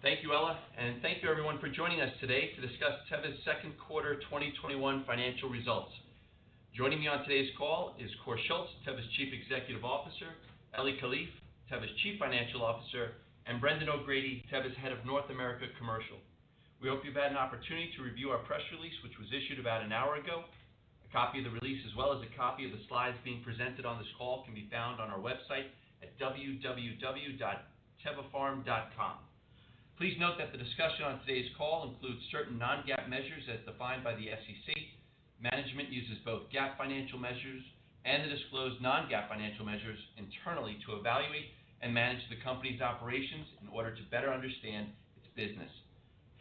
Thank you, Ella, and thank you everyone for joining us today to discuss Teva's second quarter 2021 financial results. Joining me on today's call is Kåre Schultz, Teva's Chief Executive Officer, Eli Kalif, Teva's Chief Financial Officer, and Brendan O'Grady, Teva's Head of North America Commercial. We hope you've had an opportunity to review our press release, which was issued about an hour ago. A copy of the release, as well as a copy of the slides being presented on this call, can be found on our website at www.tevapharm.com. Please note that the discussion on today's call includes certain non-GAAP measures as defined by the SEC. Management uses both GAAP financial measures and the disclosed non-GAAP financial measures internally to evaluate and manage the company's operations in order to better understand its business.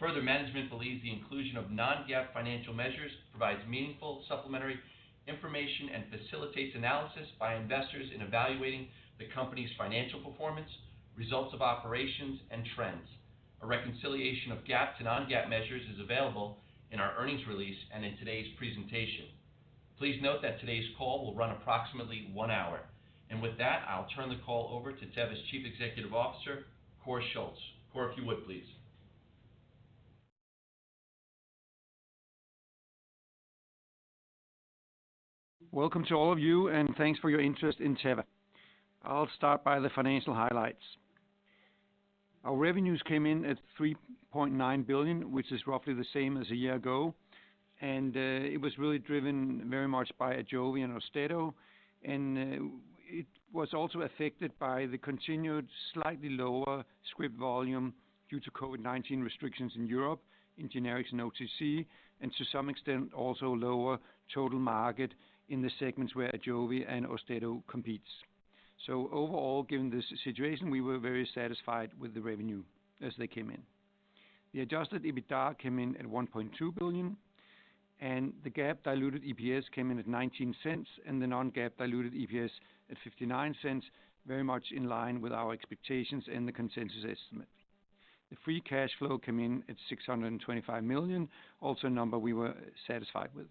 Further, management believes the inclusion of non-GAAP financial measures provides meaningful supplementary information and facilitates analysis by investors in evaluating the company's financial performance, results of operations, and trends. A reconciliation of GAAP to non-GAAP measures is available in our earnings release and in today's presentation. Please note that today's call will run approximately 1 hour. And with that, I'll turn the call over to Teva's Chief Executive Officer, Kåre Schultz. Kåre, if you would, please. Welcome to all of you, and thanks for your interest in Teva. I'll start by the financial highlights. Our revenues came in at $3.9 billion, which is roughly the same as a year ago, and it was really driven very much by AJOVY and AUSTEDO, and it was also affected by the continued slightly lower script volume due to COVID-19 restrictions in Europe, in generics and OTC, and to some extent also lower total market in the segments where AJOVY and AUSTEDO competes. So overall, given this situation, we were very satisfied with the revenue as they came in. The adjusted EBITDA came in at $1.2 billion, and the GAAP diluted EPS came in at 19 cents, and the non-GAAP diluted EPS at 59 cents, very much in line with our expectations and the consensus estimate. The free cash flow came in at $625 million, also a number we were satisfied with.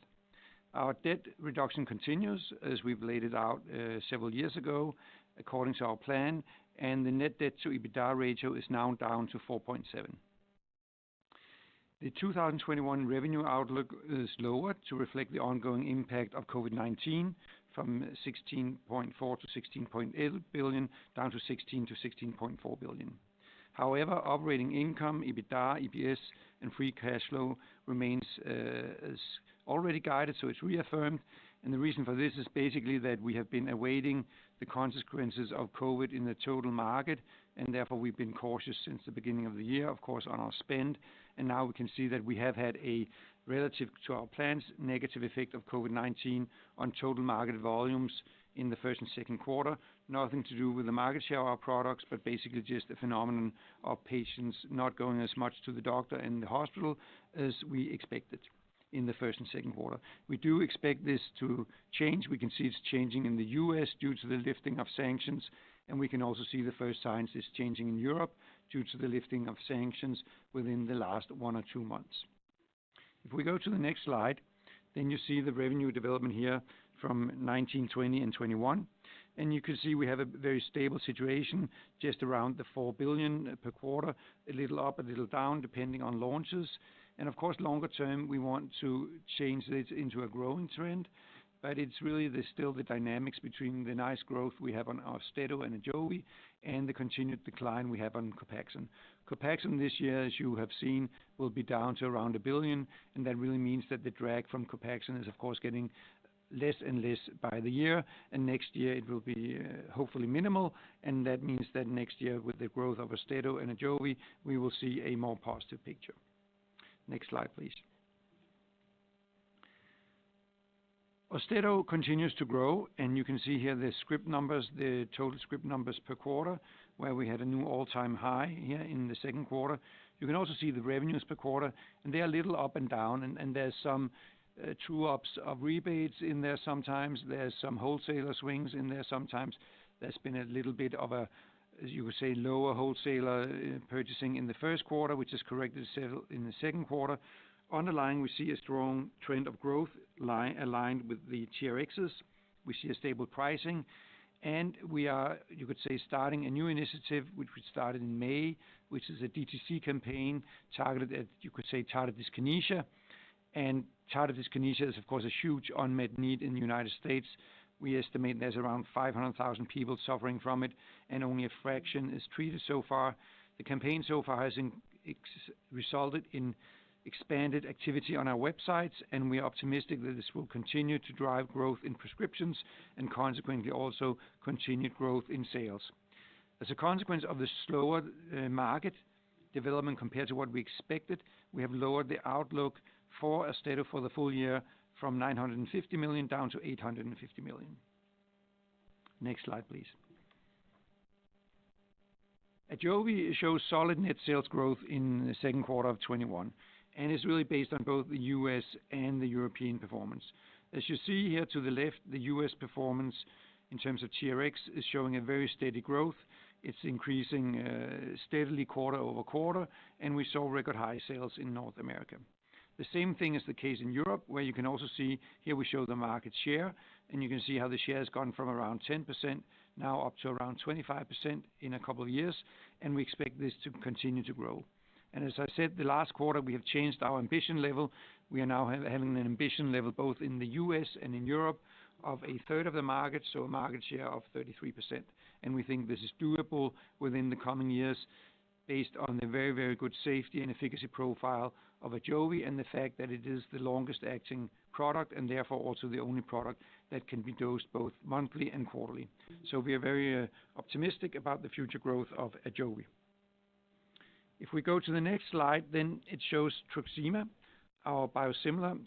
Our debt reduction continues, as we've laid it out several years ago, according to our plan, and the net debt to EBITDA ratio is now down to 4.7. The 2021 revenue outlook is lower to reflect the ongoing impact of COVID-19 from 16.4 to 16.8 billion down to 16 to 16.4 billion. However, operating income, EBITDA, EPS, and free cash flow remains as already guided, so it's reaffirmed. And the reason for this is basically that we have been awaiting the consequences of COVID in the total market, and therefore we've been cautious since the beginning of the year, of course, on our spend. And now we can see that we have had a relative to our plans negative effect of COVID-19 on total market volumes in the first and second quarter. Nothing to do with the market share of our products, but basically just a phenomenon of patients not going as much to the doctor and the hospital as we expected in the first and second quarter. We do expect this to change. We can see it's changing in the US due to the lifting of sanctions, and we can also see the first signs it's changing in Europe due to the lifting of sanctions within the last 1 or 2 months. If we go to the next slide, then you see the revenue development here from 19, 20, and 21. And you can see we have a very stable situation, just around the 4 billion per quarter, a little up, a little down, depending on launches. And of course, longer term, we want to change this into a growing trend, but it's really still the dynamics between the nice growth we have on AUSTEDO and AJOVY and the continued decline we have on COPAXONE. COPAXONE this year, as you have seen, will be down to around 1 billion, and that really means that the drag from COPAXONE is, of course, getting less and less by the year, and next year it will be hopefully minimal, and that means that next year, with the growth of AUSTEDO and AJOVY, we will see a more positive picture. Next slide, please. AUSTEDO continues to grow, and you can see here the script numbers, the total script numbers per quarter, where we had a new all-time high here in the second quarter. You can also see the revenues per quarter, and they are a little up and down, and there's some true-ups of rebates in there sometimes. There's some wholesaler swings in there sometimes. There's been a little bit of a, as you would say, lower wholesaler purchasing in the first quarter, which is corrected in the second quarter. Underlying, we see a strong trend of growth aligned with the TRXs. We see a stable pricing, And we are, you could say, starting a new initiative, which we started in May, which is a DTC campaign targeted at, you could say, tardive dyskinesia. And tardive dyskinesia is, of course, a huge unmet need in the United States. We estimate there's around 500,000 people suffering from it, and only a fraction is treated so far. The campaign so far has resulted in expanded activity on our websites, and we are optimistic that this will continue to drive growth in prescriptions and consequently also continued growth in sales. As a consequence of the slower market development compared to what we expected, we have lowered the outlook for Austedo for the full year from 950 million down to 850 million. Next slide, please. Ajovy shows solid net sales growth in the second quarter of 21, and is really based on both the US and the European performance. As you see here to the left, the US performance in terms of TRX is showing a very steady growth. It's increasing steadily quarter over quarter, and we saw record high sales in North America. The same thing is the case in Europe, where you can also see here we show the market share, and you can see how the share has gone from around 10% now up to around 25% in a couple of years, and we expect this to continue to grow. And as I said, the last quarter we have changed our ambition level. We are now having an ambition level both in the US and in Europe of a third of the market, so a market share of 33%. And we think this is doable within the coming years based on the very, very good safety and efficacy profile of Ajovy and the fact that it is the longest acting product and therefore also the only product that can be dosed both monthly and quarterly. So we are very optimistic about the future growth of Ajovy. If we go to the next slide, then it shows Truxima, our biosimilar,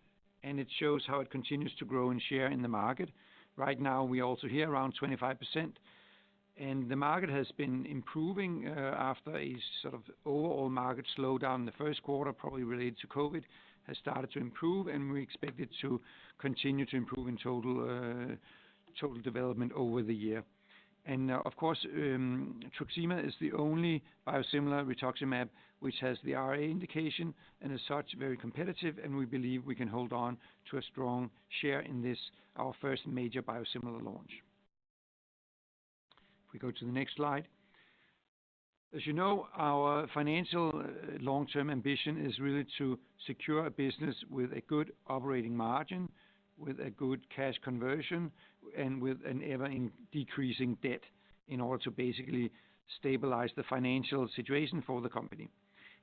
and it shows how it continues to grow in share in the market. Right now we are also here around 25%, and the market has been improving after a sort of overall market slowdown in the first quarter, probably related to COVID, has started to improve, and we expect it to continue to improve in total development over the year. And of course, Truxima is the only biosimilar rituximab which has the RA indication and as such very competitive, and we believe we can hold on to a strong share in this, our first major biosimilar launch. If we go to the next slide. As you know, our financial long-term ambition is really to secure a business with a good operating margin, with a good cash conversion, and with an ever-decreasing debt in order to basically stabilize the financial situation for the company.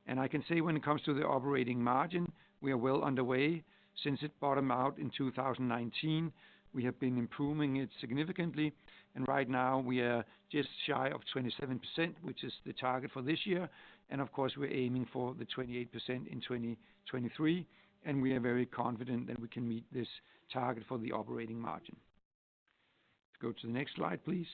And I can say when it comes to the operating margin, we are well underway. Since it bottomed out in 2019, we have been improving it significantly, and right now we are just shy of 27%, which is the target for this year. And of course, we're aiming for the 28% in 2023, and we are very confident that we can meet this target for the operating margin. Let's go to the next slide, please.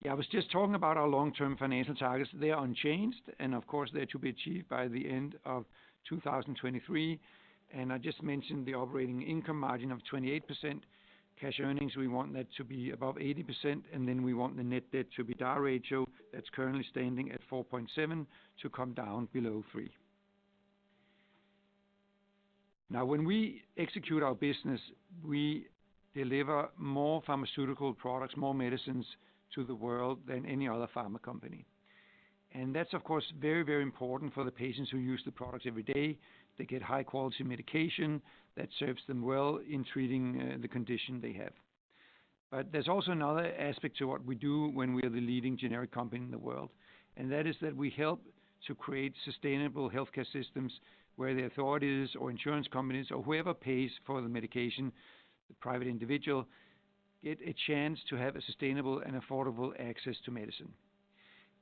Yeah, I was just talking about our long-term financial targets. They are unchanged, and of course, they're to be achieved by the end of 2023. And I just mentioned the operating income margin of 28%. Cash earnings, we want that to be above 80%, and then we want the net debt to EBITDA ratio that's currently standing at 4.7 to come down below 3. Now, when we execute our business, we deliver more pharmaceutical products, more medicines to the world than any other pharma company. And that's, of course, very, very important for the patients who use the products every day. They get high-quality medication that serves them well in treating the condition they have. But there's also another aspect to what we do when we are the leading generic company in the world, and that is that we help to create sustainable healthcare systems where the authorities or insurance companies or whoever pays for the medication, the private individual, get a chance to have a sustainable and affordable access to medicine.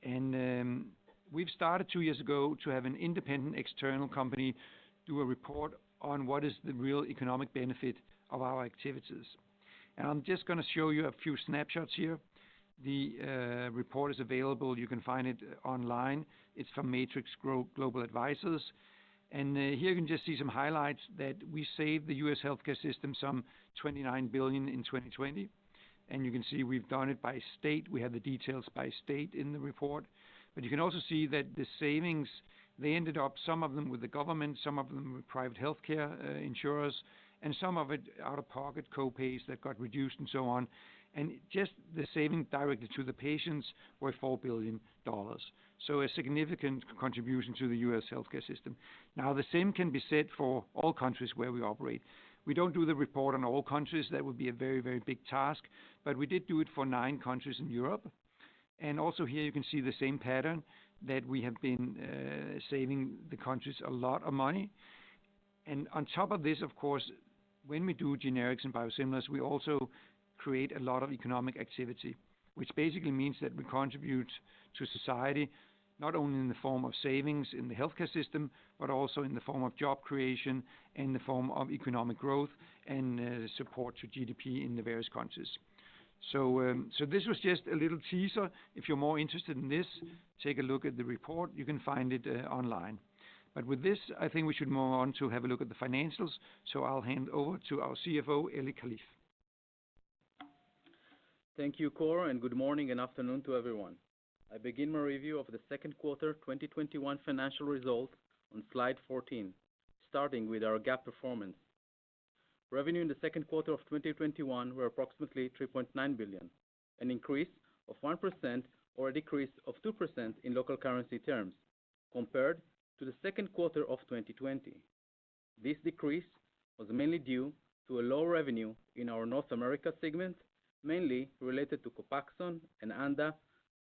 And we've started 2 years ago to have an independent external company do a report on what is the real economic benefit of our activities. And I'm just going to show you a few snapshots here. The report is available. You can find it online. It's from Matrix Global Advisors. And here you can just see some highlights that we saved the U.S. healthcare system some $29 billion in 2020. And you can see we've done it by state. We have the details by state in the report. But you can also see that the savings, they ended up, some of them with the government, some of them with private healthcare insurers, and some of it out-of-pocket co-pays that got reduced and so on. and just the saving directly to the patients were $4 billion. So a significant contribution to the U.S. healthcare system. Now, the same can be said for all countries where we operate. We don't do the report on all countries. That would be a very, very big task, but we did do it for 9 countries in Europe. And also here you can see the same pattern, that we have been saving the countries a lot of money. And on top of this, of course, when we do generics and biosimilars, we also create a lot of economic activity, which basically means that we contribute to society, not only in the form of savings in the healthcare system, but also in the form of job creation, in the form of economic growth and support to GDP in the various countries. So this was just a little teaser. If you're more interested in this, take a look at the report. You can find it online. But with this, I think we should move on to have a look at the financials. So I'll hand over to our CFO, Eli Kalif. Thank you, Kåre, and good morning and afternoon to everyone. I begin my review of the second quarter 2021 financial results on slide 14, starting with our GAAP performance. Revenue in the second quarter of 2021 were approximately $3.9 billion, an increase of 1% or a decrease of 2% in local currency terms, compared to the second quarter of 2020. This decrease was mainly due to a low revenue in our North America segment, mainly related to Copaxone and ANDA,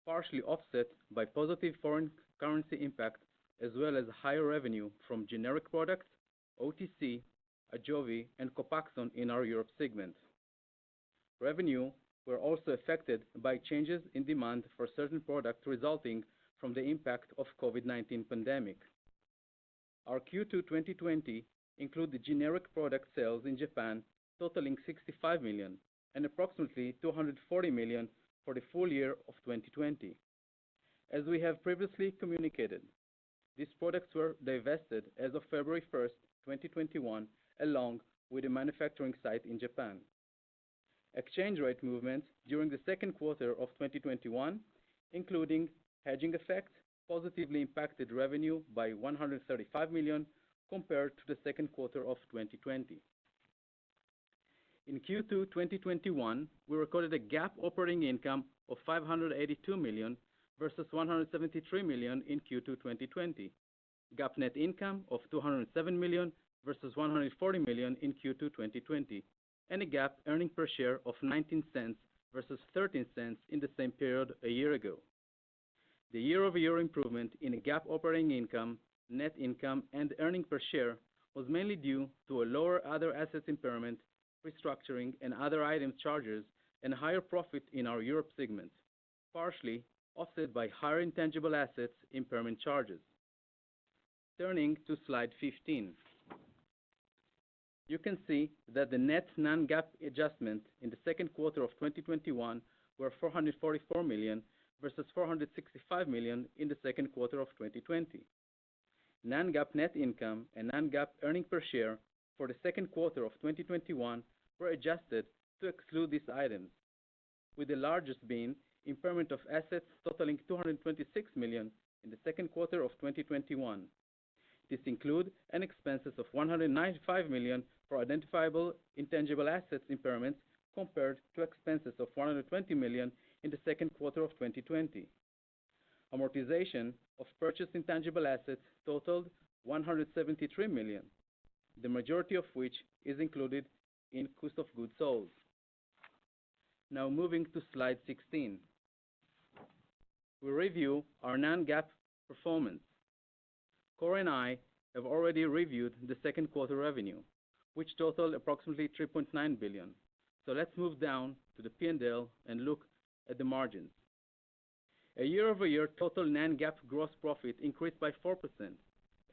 partially offset by positive foreign currency impact, as well as higher revenue from generic products, OTC, Ajovy, and Copaxone in our Europe segment. Revenue were also affected by changes in demand for certain products resulting from the impact of COVID-19 pandemic. Our Q2 2020 include the generic product sales in Japan totaling $65 million and approximately $240 million for the full year of 2020. As we have previously communicated, these products were divested as of February 1st, 2021, along with a manufacturing site in Japan. Exchange rate movements during the second quarter of 2021, including hedging effects, positively impacted revenue by $135 million compared to the second quarter of 2020. In Q2 2021, we recorded a GAAP operating income of $582 million versus $173 million in Q2 2020, GAAP net income of $207 million versus $140 million in Q2 2020, and a GAAP earning per share of 19 cents versus 13 cents in the same period a year ago. The year-over-year improvement in GAAP operating income, net income, and earning per share was mainly due to a lower other assets impairment, restructuring, and other items charges, and higher profit in our Europe segment, partially offset by higher intangible assets impairment charges. Turning to slide 15. You can see that the net non-GAAP adjustments in the second quarter of 2021 were $444 million versus $465 million in the second quarter of 2020. Non-GAAP net income and non-GAAP earnings per share for the second quarter of 2021 were adjusted to exclude these items, with the largest being impairment of assets totaling $226 million in the second quarter of 2021. This includes an expenses of $195 million for identifiable intangible assets impairments compared to expenses of $120 million in the second quarter of 2020. Amortization of purchased intangible assets totaled $173 million, the majority of which is included in cost of goods sold. Now moving to slide 16. We review our non-GAAP performance. Kåre and I have already reviewed the second quarter revenue, which totaled approximately $3.9 billion. So let's move down to the P&L and look at the margins. A year-over-year total non-GAAP gross profit increased by 4%,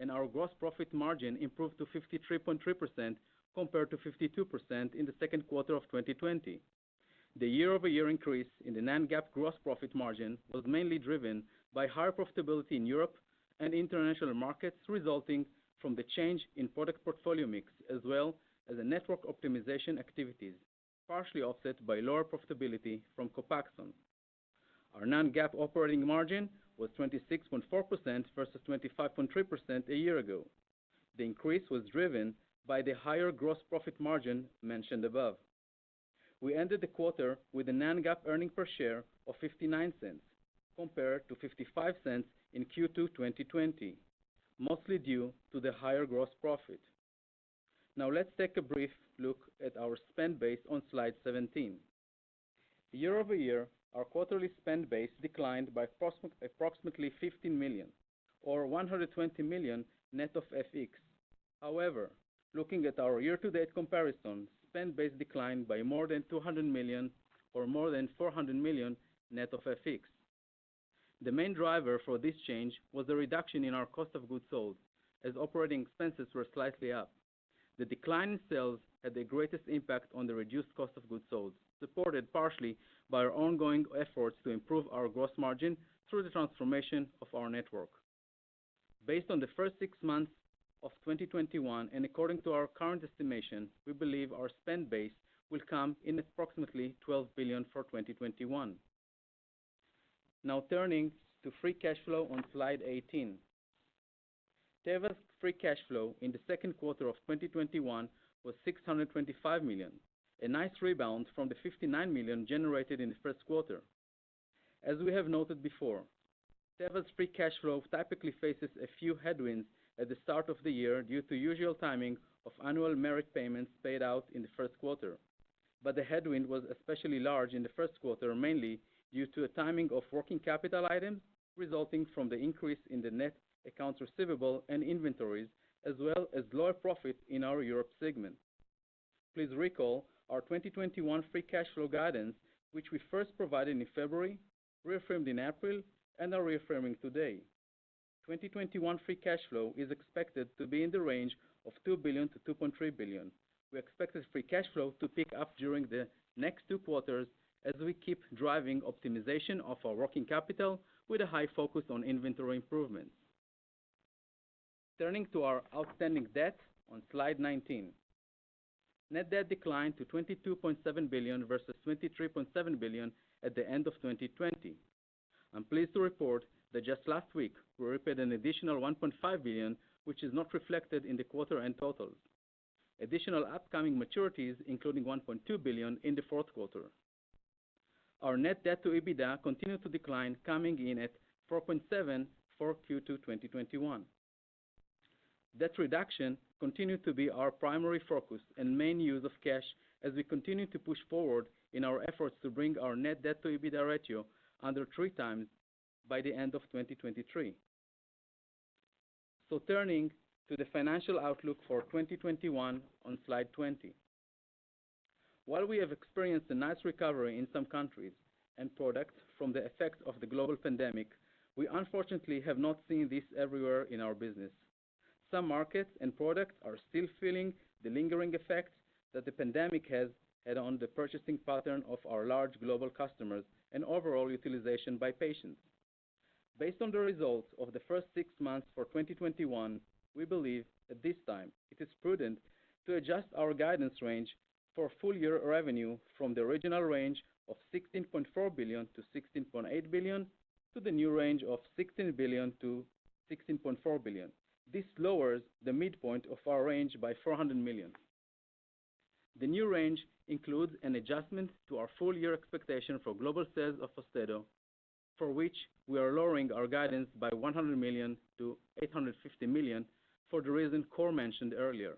and our gross profit margin improved to 53.3% compared to 52% in the second quarter of 2020. The year-over-year increase in the non-GAAP gross profit margin was mainly driven by higher profitability in Europe and international markets resulting from the change in product portfolio mix, as well as the network optimization activities, partially offset by lower profitability from Copaxone. Our non-GAAP operating margin was 26.4% versus 25.3% a year ago. The increase was driven by the higher gross profit margin mentioned above. We ended the quarter with a non-GAAP earnings per share of 59 cents, compared to 55 cents in Q2 2020, mostly due to the higher gross profit. Now let's take a brief look at our spend base on slide 17. Year over year, our quarterly spend base declined by approximately 15 million, or 120 million net of FX. However, looking at our year-to-date comparison, spend base declined by more than 200 million, or more than 400 million net of FX. The main driver for this change was the reduction in our cost of goods sold, as operating expenses were slightly up. The decline in sales had the greatest impact on the reduced cost of goods sold, supported partially by our ongoing efforts to improve our gross margin through the transformation of our network. Based on the first 6 months of 2021, and according to our current estimation, we believe our spend base will come in approximately 12 billion for 2021. Now turning to free cash flow on slide 18. Teva's free cash flow in the second quarter of 2021 was 625 million, a nice rebound from the 59 million generated in the first quarter. As we have noted before, Teva's free cash flow typically faces a few headwinds at the start of the year due to usual timing of annual merit payments paid out in the first quarter. But the headwind was especially large in the first quarter, mainly due to a timing of working capital items resulting from the increase in the net accounts receivable and inventories, as well as lower profit in our Europe segment. Please recall our 2021 free cash flow guidance, which we first provided in February, reaffirmed in April, and are reaffirming today. 2021 free cash flow is expected to be in the range of 2 billion to 2.3 billion. We expect this free cash flow to pick up during the next 2 quarters as we keep driving optimization of our working capital with a high focus on inventory improvements. Turning to our outstanding debt on slide 19. Net debt declined to 22.7 billion versus 23.7 billion at the end of 2020. I'm pleased to report that just last week we repaid an additional 1.5 billion, which is not reflected in the quarter-end totals. Additional upcoming maturities, including 1.2 billion in the fourth quarter. Our net debt to EBITDA continued to decline, coming in at 4.7 for Q2 2021. Debt reduction continued to be our primary focus and main use of cash as we continue to push forward in our efforts to bring our net debt to EBITDA ratio under 3 times by the end of 2023. So turning to the financial outlook for 2021 on slide 20. While we have experienced a nice recovery in some countries and products from the effects of the global pandemic, we unfortunately have not seen this everywhere in our business. Some markets and products are still feeling the lingering effects that the pandemic has had on the purchasing pattern of our large global customers and overall utilization by patients. Based on the results of the first 6 months for 2021, we believe at this time it is prudent to adjust our guidance range for full-year revenue from the original range of 16.4 billion to 16.8 billion to the new range of 16 billion to 16.4 billion. This lowers the midpoint of our range by 400 million. The new range includes an adjustment to our full-year expectation for global sales of Austedo, for which we are lowering our guidance by 100 million to 850 million for the reason Kåre mentioned earlier.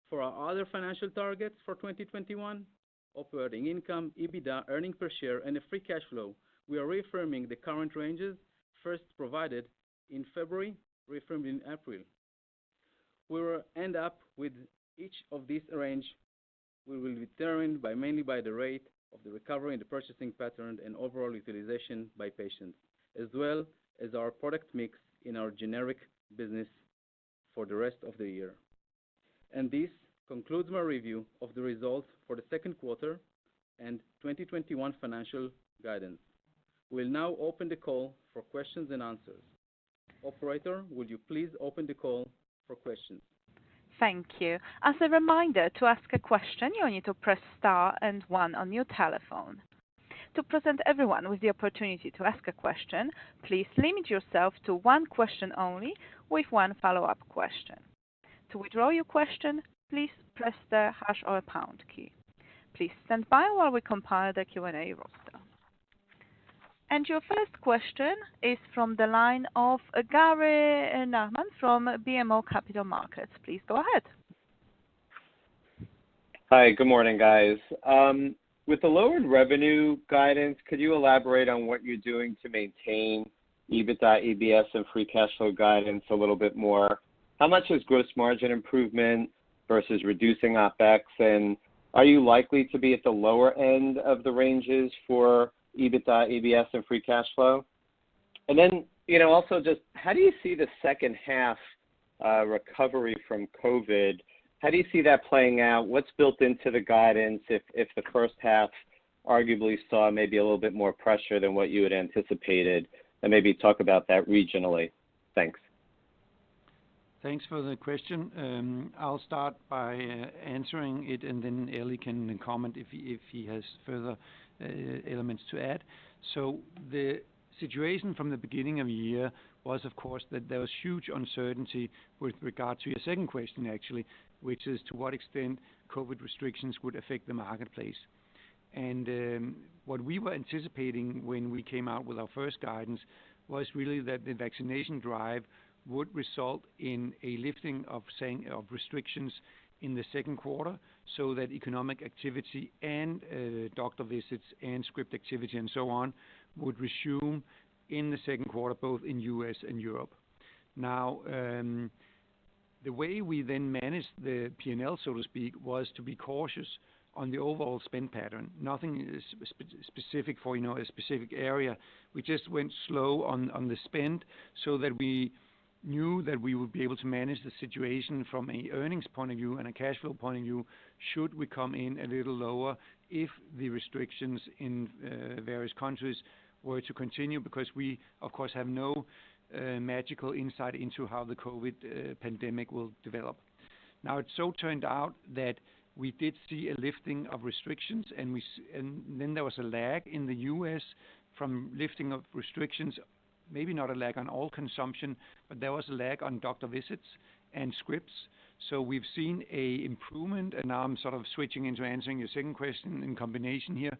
For our other financial targets for 2021, operating income, EBITDA, earnings per share, and a free cash flow, we are reaffirming the current ranges first provided in February, reaffirmed in April. We will end up with each of these range will be determined mainly by the rate of the recovery in the purchasing pattern and overall utilization by patients, as well as our product mix in our generic business for the rest of the year. And this concludes my review of the results for the second quarter and 2021 financial guidance. We'll now open the call for questions and answers. Operator, will you please open the call for questions? Thank you. As a reminder, to ask a question, you need to press star and 1 on your telephone. To present everyone with the opportunity to ask a question, please limit yourself to 1 question only with 1 follow-up question. To withdraw your question, please press the hash or pound key. Please stand by while we compile the Q&A roster. And your first question is from the line of Gary Nachman from BMO Capital Markets. Please go ahead. Hi, good morning, guys. With the lowered revenue guidance, could you elaborate on what you're doing to maintain EBITDA, EBS, and free cash flow guidance a little bit more? How much is gross margin improvement versus reducing OpEx, and are you likely to be at the lower end of the ranges for EBITDA, EBS, and free cash flow? And then, also just how do you see the second half recovery from COVID? How do you see that playing out? What's built into the guidance if the first half arguably saw maybe a little bit more pressure than what you had anticipated? And maybe talk about that regionally. Thanks. Thanks for the question. I'll start by answering it, and then Eli can comment if he has further elements to add. So the situation from the beginning of the year was, of course, that there was huge uncertainty with regard to your second question, actually, which is to what extent COVID restrictions would affect the marketplace. And what we were anticipating when we came out with our first guidance was really that the vaccination drive would result in a lifting of restrictions in the second quarter, so that economic activity and doctor visits and script activity and so on would resume in the second quarter, both in US and Europe. Now, the way we then managed the P&L, so to speak, was to be cautious on the overall spend pattern. Nothing is specific for a specific area. We just went slow on the spend so that we knew that we would be able to manage the situation from a earnings point of view and a cash flow point of view should we come in a little lower if the restrictions in various countries were to continue, because we, of course, have no magical insight into how the COVID pandemic will develop. Now, it so turned out that we did see a lifting of restrictions, and then there was a lag in the U.S. from lifting of restrictions. Maybe not a lag on all consumption, but there was a lag on doctor visits and scripts. So we've seen a improvement, and now I'm sort of switching into answering your second question in combination here.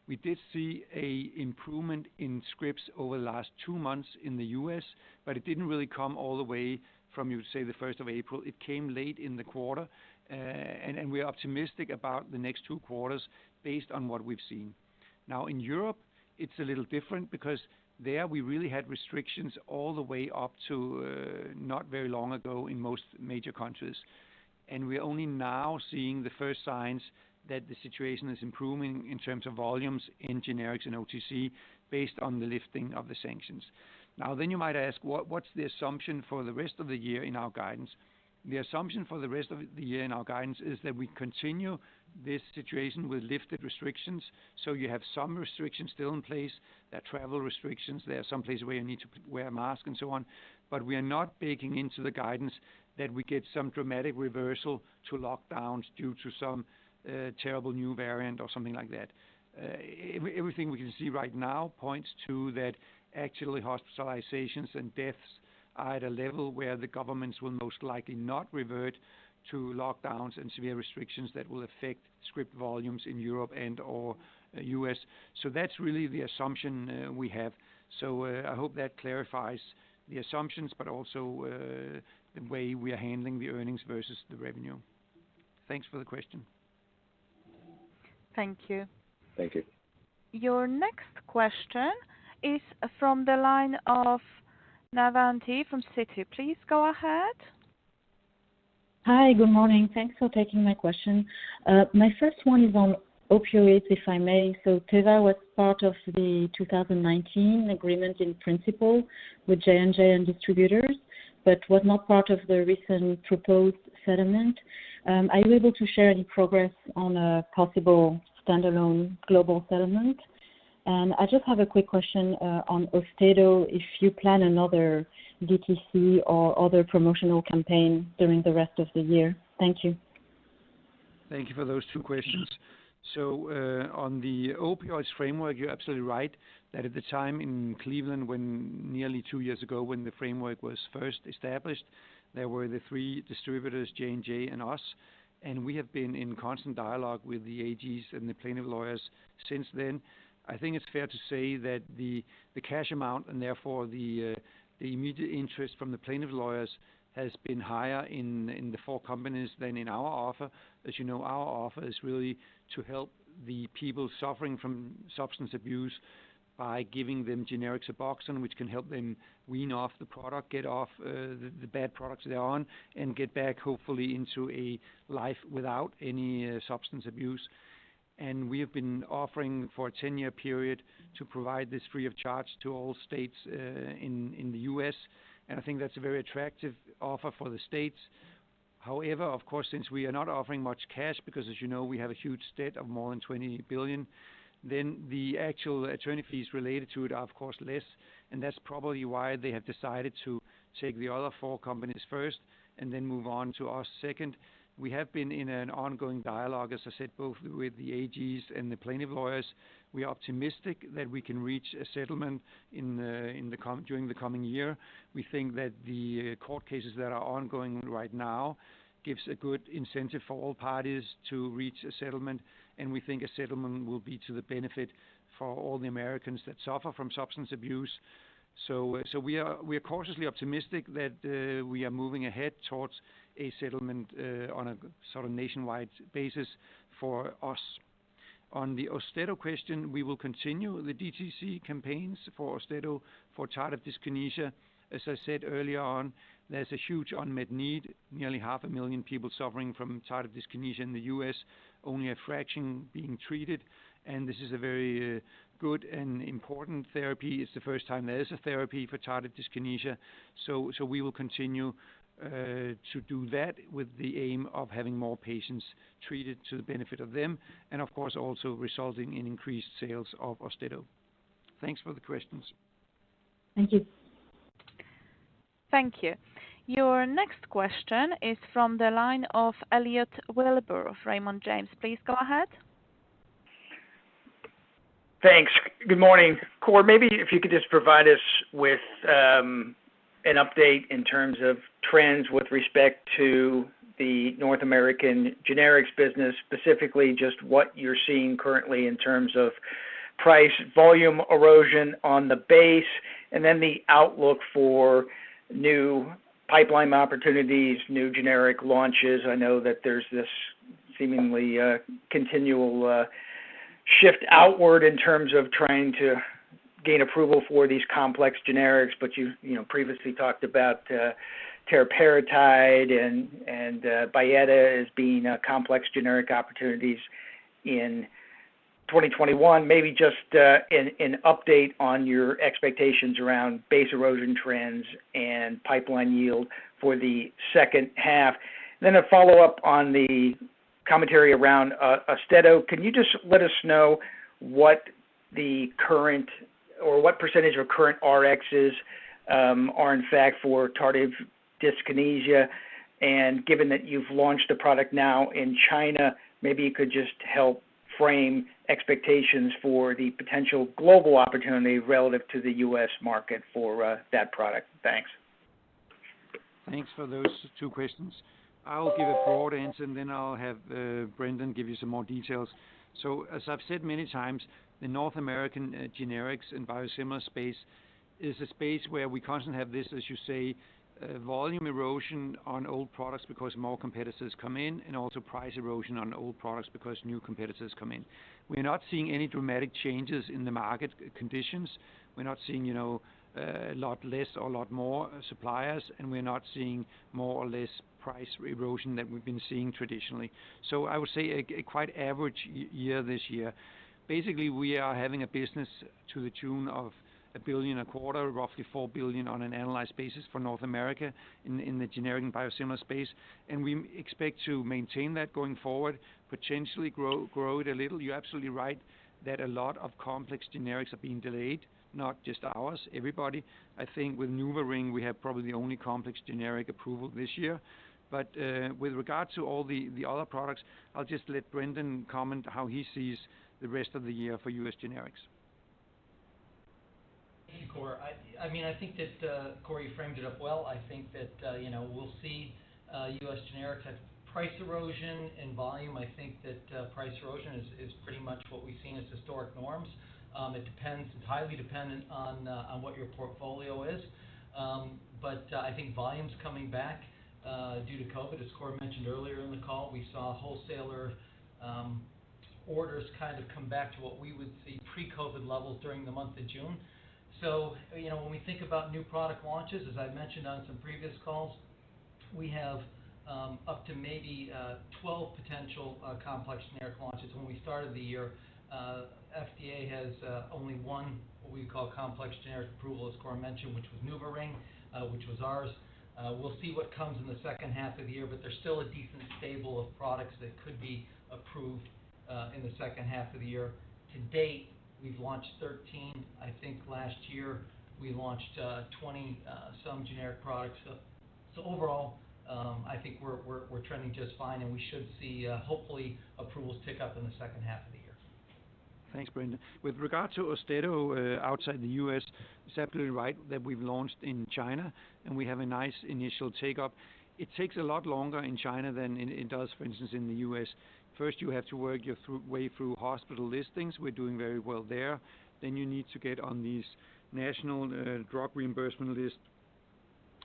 We did see a improvement in scripts over the last 2 months in the U.S., but it didn't really come all the way from, you would say, the 1st of April. It came late in the quarter, and we're optimistic about the next 2 quarters based on what we've seen. Now, in Europe, it's a little different because there we really had restrictions all the way up to not very long ago in most major countries. And we're only now seeing the first signs that the situation is improving in terms of volumes in generics and OTC based on the lifting of the sanctions. Now, then you might ask, what's the assumption for the rest of the year in our guidance? The assumption for the rest of the year in our guidance is that we continue this situation with lifted restrictions. So you have some restrictions still in place. There are travel restrictions. There are some places where you need to wear a mask and so on. But we are not baking into the guidance that we get some dramatic reversal to lockdowns due to some terrible new variant or something like that. Everything we can see right now points to that actually hospitalizations and deaths are at a level where the governments will most likely not revert to lockdowns and severe restrictions that will affect script volumes in Europe and or US. So that's really the assumption we have. So I hope that clarifies the assumptions, but also the way we are handling the earnings versus the revenue. Thanks for the question. Thank you. Thank you. Your next question is from the line of Navanti from Citi. Please go ahead. Hi, good morning. Thanks for taking my question. My first one is on opioids, if I may. So Teva was part of the 2019 agreement in principle with J&J and distributors, but was not part of the recent proposed settlement. Are you able to share any progress on a possible standalone global settlement? And I just have a quick question on Austedo, if you plan another DTC or other promotional campaign during the rest of the year. Thank you. Thank you for those 2 questions. So on the opioids framework, you're absolutely right that at the time in Cleveland, when nearly 2 years ago, when the framework was first established, there were the 3 distributors, J&J and us, and we have been in constant dialogue with the AGs and the plaintiff lawyers since then. I think it's fair to say that the cash amount and therefore the immediate interest from the plaintiff lawyers has been higher in the four companies than in our offer. As you know, our offer is really to help the people suffering from substance abuse by giving them generic Suboxone, which can help them wean off the product, get off the bad products they're on, and get back hopefully into a life without any substance abuse. And we have been offering for a 10-year period to provide this free of charge to all states in the U.S., and I think that's a very attractive offer for the states. However, of course, since we are not offering much cash, because as you know, we have a huge debt of more than 20 billion, then the actual attorney fees related to it are of course less, and that's probably why they have decided to take the other four companies first and then move on to us second. We have been in an ongoing dialogue, as I said, both with the AGs and the plaintiff lawyers. We are optimistic that we can reach a settlement during the coming year. We think that the court cases that are ongoing right now gives a good incentive for all parties to reach a settlement, and we think a settlement will be to the benefit for all the Americans that suffer from substance abuse. So we are cautiously optimistic that we are moving ahead towards a settlement on a sort of nationwide basis for us. On the Austedo question, we will continue the DTC campaigns for Austedo for tardive dyskinesia. As I said earlier on, there's a huge unmet need, nearly 500,000 people suffering from tardive dyskinesia in the U.S., only a fraction being treated, and this is a very good and important therapy. It's the first time there is a therapy for tardive dyskinesia, so we will continue to do that with the aim of having more patients treated to the benefit of them, and of course also resulting in increased sales of Austedo. Thanks for the questions. Thank you. Thank you. Your next question is from the line of Elliot Wilbur of Raymond James. Please go ahead. Thanks. Good morning. Kåre, maybe if you could just provide us with an update in terms of trends with respect to the North American generics business, specifically just what you're seeing currently in terms of price volume erosion on the base, and then the outlook for new pipeline opportunities, new generic launches. I know that there's this seemingly continual shift outward in terms of trying to gain approval for these complex generics, but you previously talked about teriparatide and Byetta as being complex generic opportunities in 2021. Maybe just an update on your expectations around base erosion trends and pipeline yield for the second half. Then a follow-up on the commentary around Austedo. Can you just let us know what the current or what percentage of current RXs are in fact for tardive dyskinesia? And given that you've launched the product now in China, maybe you could just help frame expectations for the potential global opportunity relative to the U.S. market for that product. Thanks. Thanks for those two questions. I'll give a broad answer and then I'll have Brendan give you some more details. So as I've said many times, the North American generics and biosimilar space is a space where we constantly have this, as you say, volume erosion on old products because more competitors come in, and also price erosion on old products because new competitors come in. We're not seeing any dramatic changes in the market conditions. We're not seeing, a lot less or a lot more suppliers, and we're not seeing more or less price erosion that we've been seeing traditionally. So I would say a quite average year this year. Basically, we are having a business to the tune of $1 billion a quarter, roughly $4 billion on an annualized basis for North America in the generic and biosimilar space, and we expect to maintain that going forward, potentially grow it a little. You're absolutely right that a lot of complex generics are being delayed, not just ours, everybody. I think with NuvaRing we have probably the only complex generic approval this year. But with regard to all the other products, I'll just let Brendan comment how he sees the rest of the year for U.S. generics. Thank you, Kåre. I think that Kåre, you framed it up well. I think that we'll see U.S. generics have price erosion and volume, I think that price erosion is pretty much what we've seen as historic norms. It depends, it's highly dependent on what your portfolio is. But I think volume's coming back due to COVID. As Cor mentioned earlier in the call, we saw wholesaler orders kind of come back to what we would see pre-COVID levels during the month of June. So, when we think about new product launches, as I mentioned on some previous calls, we have up to maybe 12 potential complex generic launches. When we started the year, FDA has only one, what we call complex generic approval, as Cor mentioned, which was NuvaRing, which was ours. We'll see what comes in the second half of the year, but there's still a decent stable of products that could be approved in the second half of the year. To date, we've launched 13. I think last year we launched 20 some generic products. So overall, I think we're trending just fine, and we should see hopefully approvals pick up in the second half of the year. Thanks, Brendan. With regard to Austedo outside the U.S., it's absolutely right that we've launched in China, and we have a nice initial take-up. It takes a lot longer in China than it does, for instance, in the U.S. First, you have to work your way through hospital listings. We're doing very well there. Then you need to get on these national drug reimbursement lists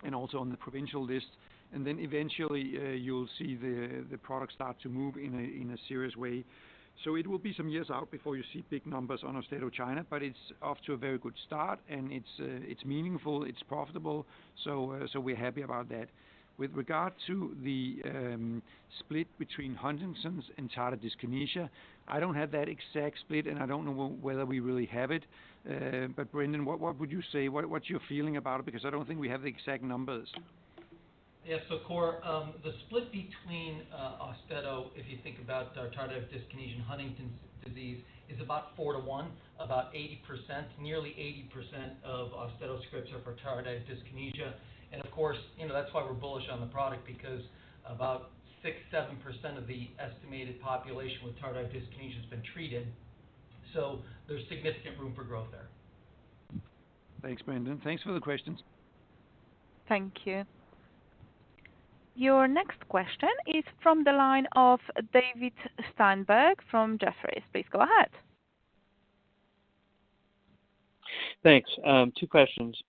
and also on the provincial list. And then eventually you'll see the product start to move in a serious way. So it will be some years out before you see big numbers on Austedo China, but it's off to a very good start, and it's meaningful, it's profitable, so we're happy about that. With regard to the split between Huntington's and tardive dyskinesia, I don't have that exact split, and I don't know whether we really have it. But Brendan, what would you say? What's your feeling about it? Because I don't think we have the exact numbers. Yeah, so Cor, the split between Austedo, if you think about tardive dyskinesia and Huntington's disease, is about 4-to-1, about 80%, nearly 80% of Austedo scripts are for tardive dyskinesia. And of course, that's why we're bullish on the product, because about 6-7% of the estimated population with tardive dyskinesia has been treated. So there's significant room for growth there. Thanks, Brendan. Thanks for the questions. Thank you. Your next question is from the line of David Steinberg from Jefferies. Please go ahead. Thanks. Two questions.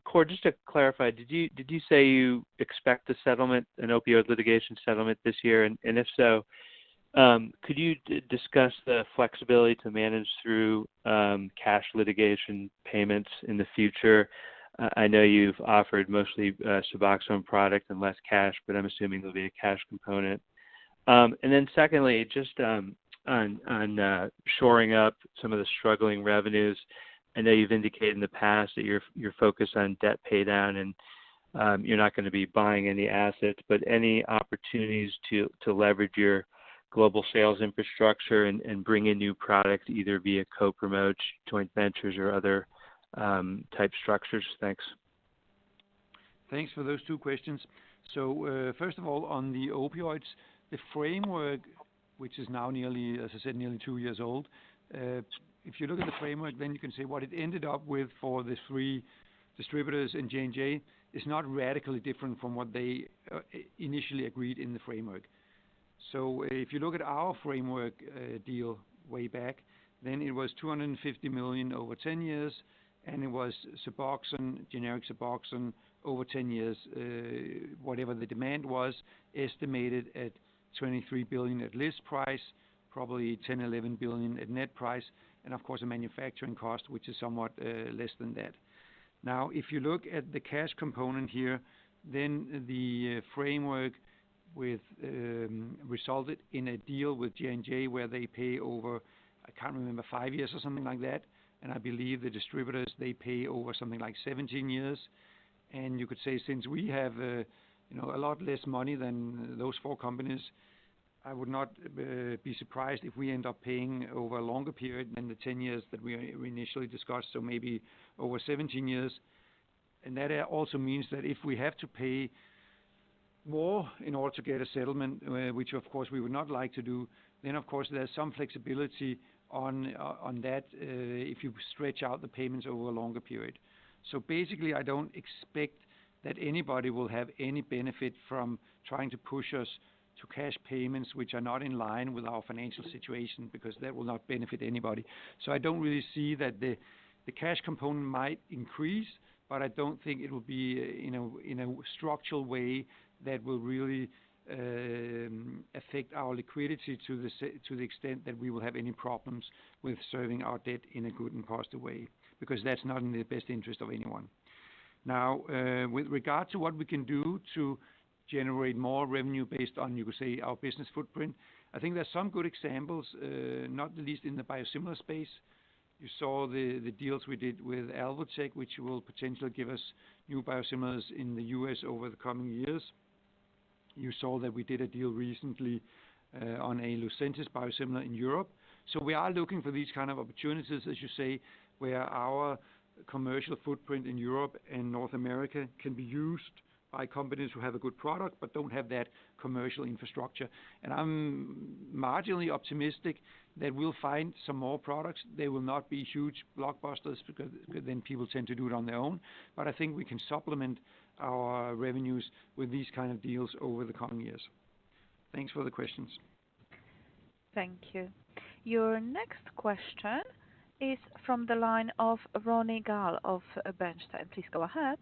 Cor, just to clarify, did you say you expect a settlement, an opioid litigation settlement this year? And if so, could you discuss the flexibility to manage through cash litigation payments in the future? I know you've offered mostly Suboxone product and less cash, but I'm assuming there'll be a cash component. And then secondly, just on shoring up some of the struggling revenues, I know you've indicated in the past that you're focused on debt pay down and you're not going to be buying any assets, but any opportunities to leverage your global sales infrastructure and bring in new products either via co-promotes, joint ventures, or other type structures? Thanks. Thanks for those two questions. So first of all, on the opioids, the framework, which is now nearly 2 years old, if you look at the framework, then you can say what it ended up with for the 3 distributors in J&J is not radically different from what they initially agreed in the framework. So if you look at our framework deal way back, then it was $250 million over 10 years, and it was Suboxone, generic Suboxone, over 10 years, whatever the demand was, estimated at $23 billion at list price, probably $10, $11 billion at net price, and of course a manufacturing cost, which is somewhat less than that. Now, if you look at the cash component here, then the framework resulted in a deal with J&J where they pay over, I can't remember, 5 years or something like that. And I believe the distributors, they pay over something like 17 years. And you could say, since we have a lot less money than those 4 companies, I would not be surprised if we end up paying over a longer period than the 10 years that we initially discussed, so maybe over 17 years. And that also means that if we have to pay more in order to get a settlement, which of course we would not like to do, then of course there's some flexibility on that if you stretch out the payments over a longer period. So basically, I don't expect that anybody will have any benefit from trying to push us cash payments which are not in line with our financial situation, because that will not benefit anybody. So I don't really see that the cash component might increase, but I don't think it will be in a structural way that will really affect our liquidity to the extent that we will have any problems with serving our debt in a good and positive way, because that's not in the best interest of anyone. Now, with regard to what we can do to generate more revenue based on, you could say, our business footprint, I think there's some good examples, not the least in the biosimilar space. You saw the deals we did with Alvotech, which will potentially give us new biosimilars in the US over the coming years. You saw that we did a deal recently on a Lucentis biosimilar in Europe. So we are looking for these kind of opportunities, as you say, where our commercial footprint in Europe and North America can be used by companies who have a good product but don't have that commercial infrastructure. And I'm marginally optimistic that we'll find some more products. They will not be huge blockbusters, because then people tend to do it on their own. But I think we can supplement our revenues with these kind of deals over the coming years. Thanks for the questions. Thank you. Your next question is from the line of Ronny Gal of Bernstein. Please go ahead.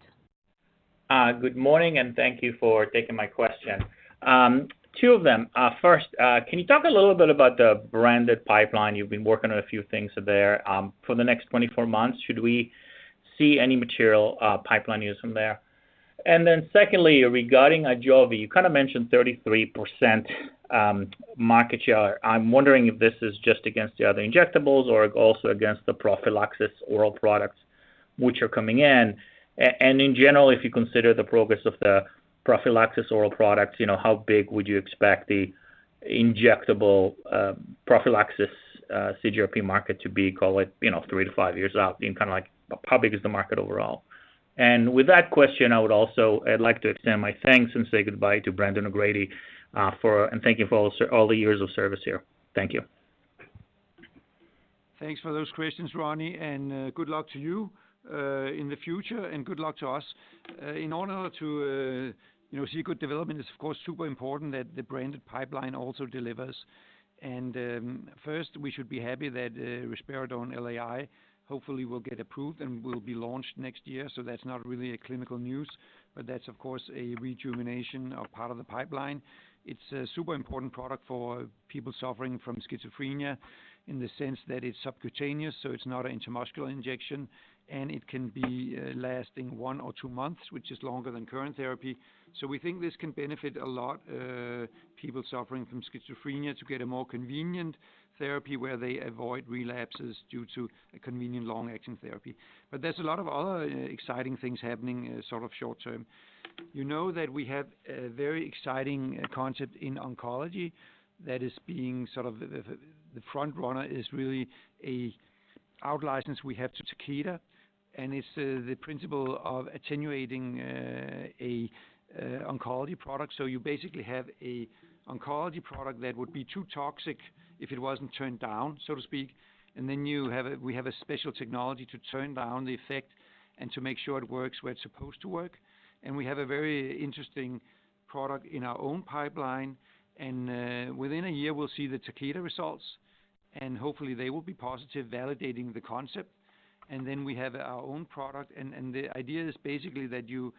Good morning, and thank you for taking my question. Two of them. First, can you talk a little bit about the branded pipeline? You've been working on a few things there. For the next 24 months, should we see any material pipeline news from there? And then secondly, regarding Ajovy, you kind of mentioned 33% market share. I'm wondering if this is just against the other injectables or also against the prophylaxis oral products which are coming in. And in general, if you consider the progress of the prophylaxis oral products, how big would you expect the injectable prophylaxis CGRP market to be, call it, 3 to 5 years out? Kind of like, how big is the market overall? And with that question, I'd like to extend my thanks and say goodbye to Brandon O'Grady and thank you for all the years of service here. Thank you. Thanks for those questions, Ronnie, and good luck to you in the future, and good luck to us. In order to see good development, it's of course super important that the branded pipeline also delivers. And first, we should be happy that Risperidone LAI hopefully will get approved and will be launched next year. So that's not really a clinical news, but that's of course a rejuvenation of part of the pipeline. It's a super important product for people suffering from schizophrenia, in the sense that it's subcutaneous, so it's not an intramuscular injection, and it can be lasting 1 or 2 months, which is longer than current therapy. So we think this can benefit a lot people suffering from schizophrenia to get a more convenient therapy where they avoid relapses due to a convenient long-acting therapy. But there's a lot of other exciting things happening sort of short term. You know that we have a very exciting concept in oncology that is being sort of the front runner is really a out license we have to Takeda, and it's the principle of attenuating a oncology product. So you basically have a oncology product that would be too toxic if it wasn't turned down, so to speak, and then we have a special technology to turn down the effect and to make sure it works where it's supposed to work. And we have a very interesting product in our own pipeline, and within a year we'll see the Takeda results, and hopefully they will be positive, validating the concept. And then we have our own product, and the idea is basically that you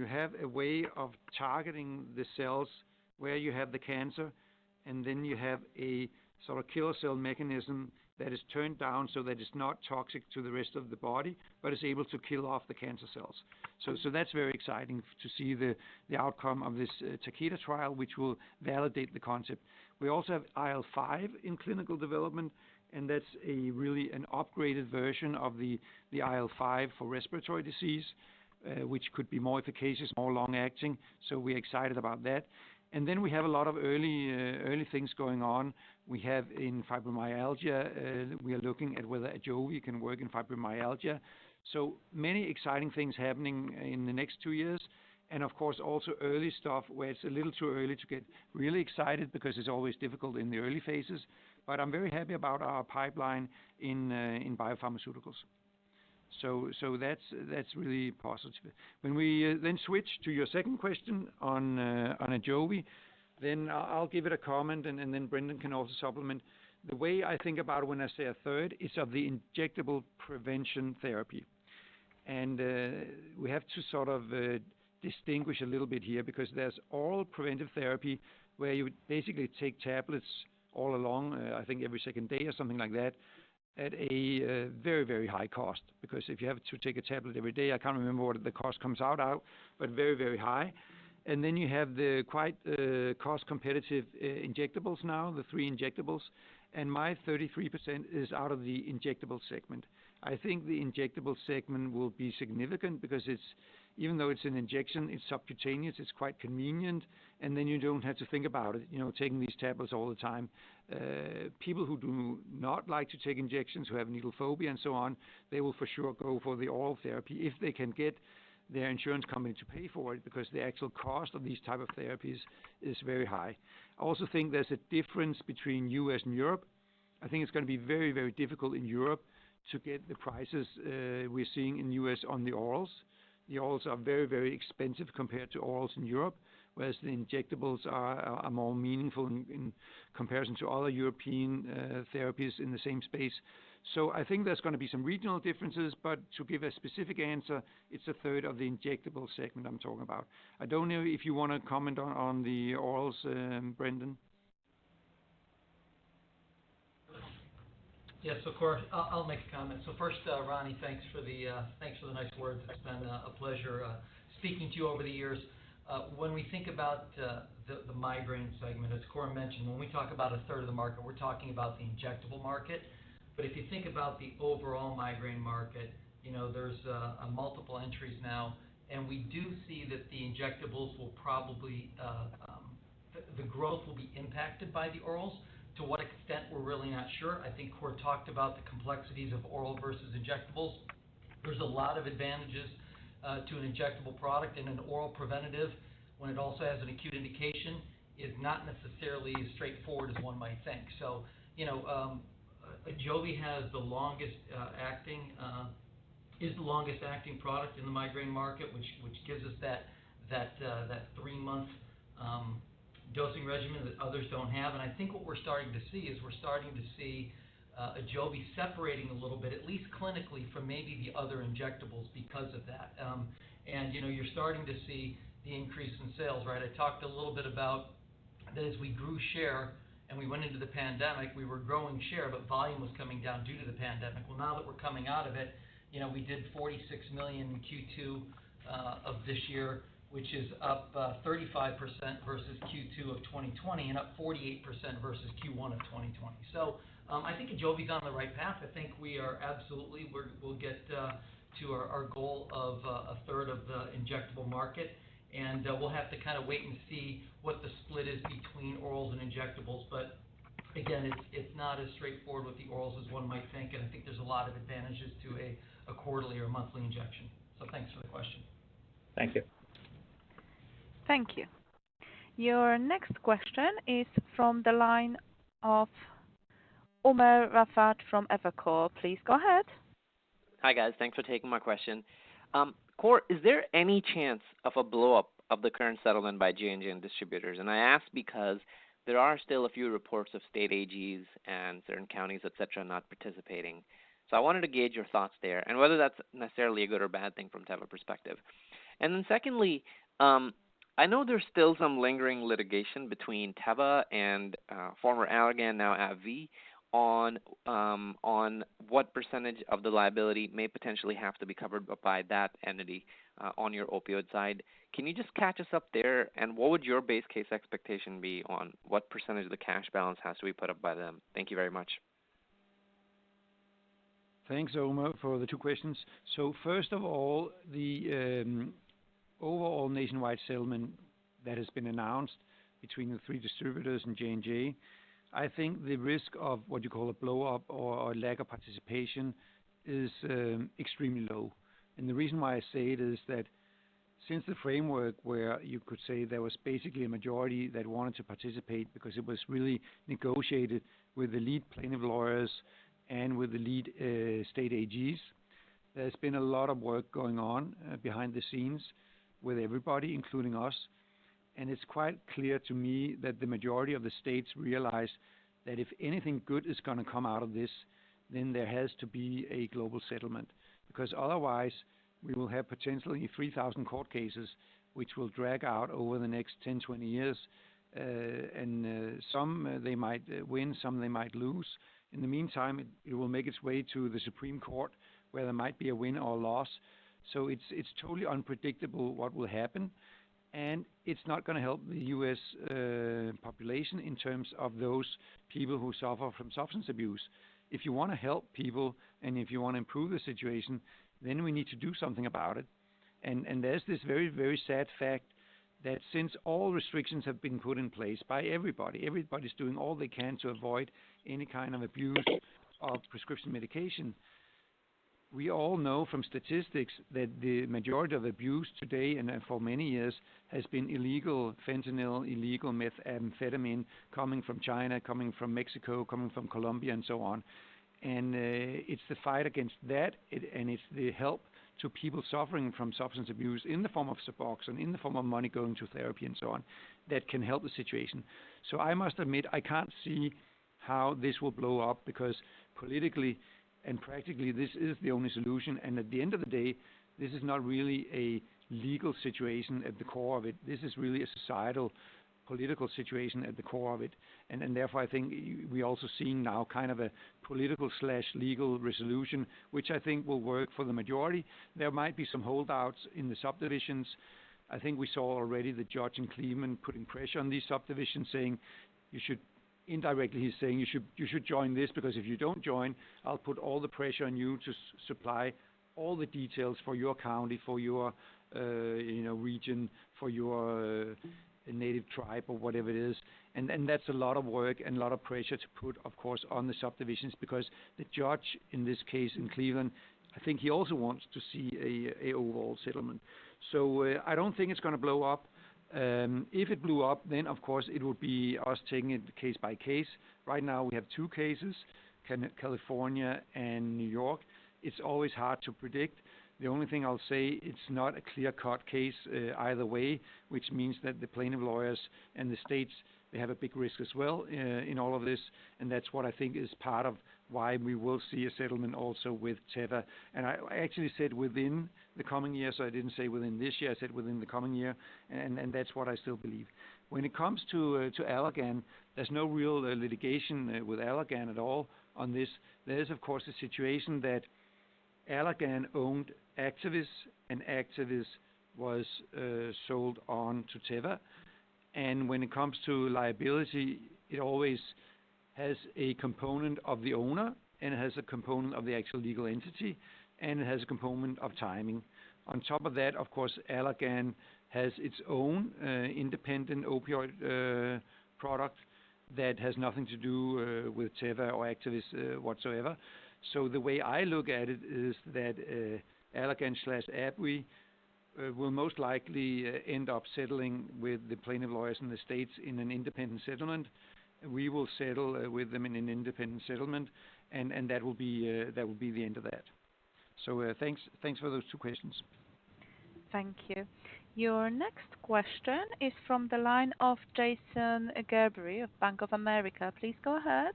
have a way of targeting the cells where you have the cancer, and then you have a sort of killer cell mechanism that is turned down so that it's not toxic to the rest of the body, but is able to kill off the cancer cells. So that's very exciting to see the outcome of this Takeda trial, which will validate the concept. We also have IL-5 in clinical development, and that's really an upgraded version of the IL-5 for respiratory disease, which could be more efficacious, more long-acting. So we're excited about that. And then we have a lot of early things going on. We have in fibromyalgia, we are looking at whether Ajovy can work in fibromyalgia. So many exciting things happening in the next 2 years. And of course also early stuff where it's a little too early to get really excited, because it's always difficult in the early phases. But I'm very happy about our pipeline in biopharmaceuticals. So that's really positive. When we then switch to your second question on Ajovy, then I'll give it a comment, and then Brendan can also supplement. The way I think about it when I say a third is of the injectable prevention therapy. And we have to sort of distinguish a little bit here, because there's oral preventive therapy where you basically take tablets all along, I think every second day or something like that, at a very, very high cost. Because if you have to take a tablet every day, I can't remember what the cost comes out, but very, very high. And then you have the quite cost competitive injectables now, the 3 injectables. And my 33% is out of the injectable segment. I think the injectable segment will be significant because even though it's an injection, it's subcutaneous, it's quite convenient, and then you don't have to think about it, taking these tablets all the time. People who do not like to take injections, who have needle phobia and so on, they will for sure go for the oral therapy if they can get their insurance company to pay for it, because the actual cost of these type of therapies is very high. I also think there's a difference between US and Europe. I think it's going to be very, very difficult in Europe to get the prices we're seeing in US on the orals. The orals are very, very expensive compared to orals in Europe, whereas the injectables are more meaningful in comparison to other European therapies in the same space. So I think there's going to be some regional differences, but to give a specific answer, it's a third of the injectable segment I'm talking about. I don't know if you want to comment on the orals, Brendan. Yes, of course. I'll make a comment. So first, Ronnie, thanks for the nice words. It's been a pleasure speaking to you over the years. When we think about the migraine segment, as Kåre mentioned, when we talk about a third of the market, we're talking about the injectable market. But if you think about the overall migraine market, there's multiple entries now, and we do see that the injectables will probably the growth will be impacted by the orals. To what extent, we're really not sure. I think Kåre talked about the complexities of oral versus injectables. There's a lot of advantages to an injectable product, and an oral preventative, when it also has an acute indication, is not necessarily as straightforward as one might think. So, Ajovy has the longest acting product in the migraine market, which gives us that 3-month dosing regimen that others don't have. And I think what we're starting to see is Ajovy separating a little bit, at least clinically, from maybe the other injectables because of that. And you're starting to see the increase in sales, right? I talked a little bit about that as we grew share and we went into the pandemic, we were growing share, but volume was coming down due to the pandemic. Well, now that we're coming out of it, we did $46 million in Q2 of this year, which is up 35% versus Q2 of 2020 and up 48% versus Q1 of 2020. So I think Ajovy's on the right path. I think we are absolutely, we'll get to our goal of a third of the injectable market, and we'll have to kind of wait and see what the split is between orals and injectables. But again, it's not as straightforward with the orals as one might think, and I think there's a lot of advantages to a quarterly or monthly injection. So thanks for the question. Thank you. Thank you. Your next question is from the line of Umer Raffat from Evercore. Please go ahead. Hi, guys. Thanks for taking my question. Kåre, is there any chance of a blow-up of the current settlement by J&J and distributors? And I ask because there are still a few reports of state AGs and certain counties, et cetera, not participating. So I wanted to gauge your thoughts there and whether that's necessarily a good or bad thing from Teva perspective. And then secondly, I know there's still some lingering litigation between Teva and former Allergan, now AbbVie, on what percentage of the liability may potentially have to be covered by that entity on your opioid side. Can you just catch us up there, and what would your base case expectation be on what percentage of the cash balance has to be put up by them? Thank you very much. Thanks, Omar, for the 2 questions. So first of all, the overall nationwide settlement that has been announced between the 3 distributors and J&J, I think the risk of what you call a blow-up or lack of participation is extremely low. And the reason why I say it is that since the framework where you could say there was basically a majority that wanted to participate because it was really negotiated with the lead plaintiff lawyers and with the lead state AGs, there's been a lot of work going on behind the scenes with everybody, including us. And it's quite clear to me that the majority of the states realize that if anything good is going to come out of this, then there has to be a global settlement, because otherwise we will have potentially 3,000 court cases which will drag out over the next 10, 20 years. Some they might win, some they might lose. In the meantime, it will make its way to the Supreme Court, where there might be a win or a loss. So it's totally unpredictable what will happen, and it's not going to help the U.S. Population in terms of those people who suffer from substance abuse. If you want to help people and if you want to improve the situation, then we need to do something about it. And there's this very, very sad fact that since all restrictions have been put in place by everybody's doing all they can to avoid any kind of abuse of prescription medication. We all know from statistics that the majority of abuse today and for many years has been illegal fentanyl, illegal methamphetamine coming from China, coming from Mexico, coming from Colombia, and so on. And it's the fight against that, and it's the help to people suffering from substance abuse in the form of Suboxone, in the form of money going to therapy and so on, that can help the situation. So I must admit, I can't see how this will blow up, because politically and practically this is the only solution. And at the end of the day, this is not really a legal situation at the core of it. This is really a societal, political situation at the core of it. And therefore I think we're also seeing now kind of a political/legal resolution, which I think will work for the majority. There might be some holdouts in the subdivisions. I think we saw already the judge in Cleveland putting pressure on these subdivisions, saying you should, indirectly he's saying you should join this, because if you don't join, I'll put all the pressure on you to supply all the details for your county, for your region, for your native tribe or whatever it is. And that's a lot of work and a lot of pressure to put, of course, on the subdivisions, because the judge in this case in Cleveland, I think he also wants to see a overall settlement. So I don't think it's going to blow up. If it blew up, then of course it would be us taking it case by case. Right now we have two cases, California and New York. It's always hard to predict. The only thing I'll say, it's not a clear-cut case either way, which means that the plaintiff lawyers and the states, they have a big risk as well in all of this, and that's what I think is part of why we will see a settlement also with Teva. And I actually said within the coming year, so I didn't say within this year, I said within the coming year, and that's what I still believe. When it comes to Allergan, there's no real litigation with Allergan at all on this. There is, of course, a situation that Allergan owned Actavis, and Actavis was sold on to Teva. And when it comes to liability, it always has a component of the owner, and it has a component of the actual legal entity, and it has a component of timing. On top of that, of course, Allergan has its own independent opioid product that has nothing to do with Teva or Actavis whatsoever. So the way I look at it is that Allergan/AbbVie will most likely end up settling with the plaintiff lawyers in the states in an independent settlement. We will settle with them in an independent settlement, and that will be the end of that. So thanks for those two questions. Thank you. Your next question is from the line of Jason Gerberry of Bank of America. Please go ahead.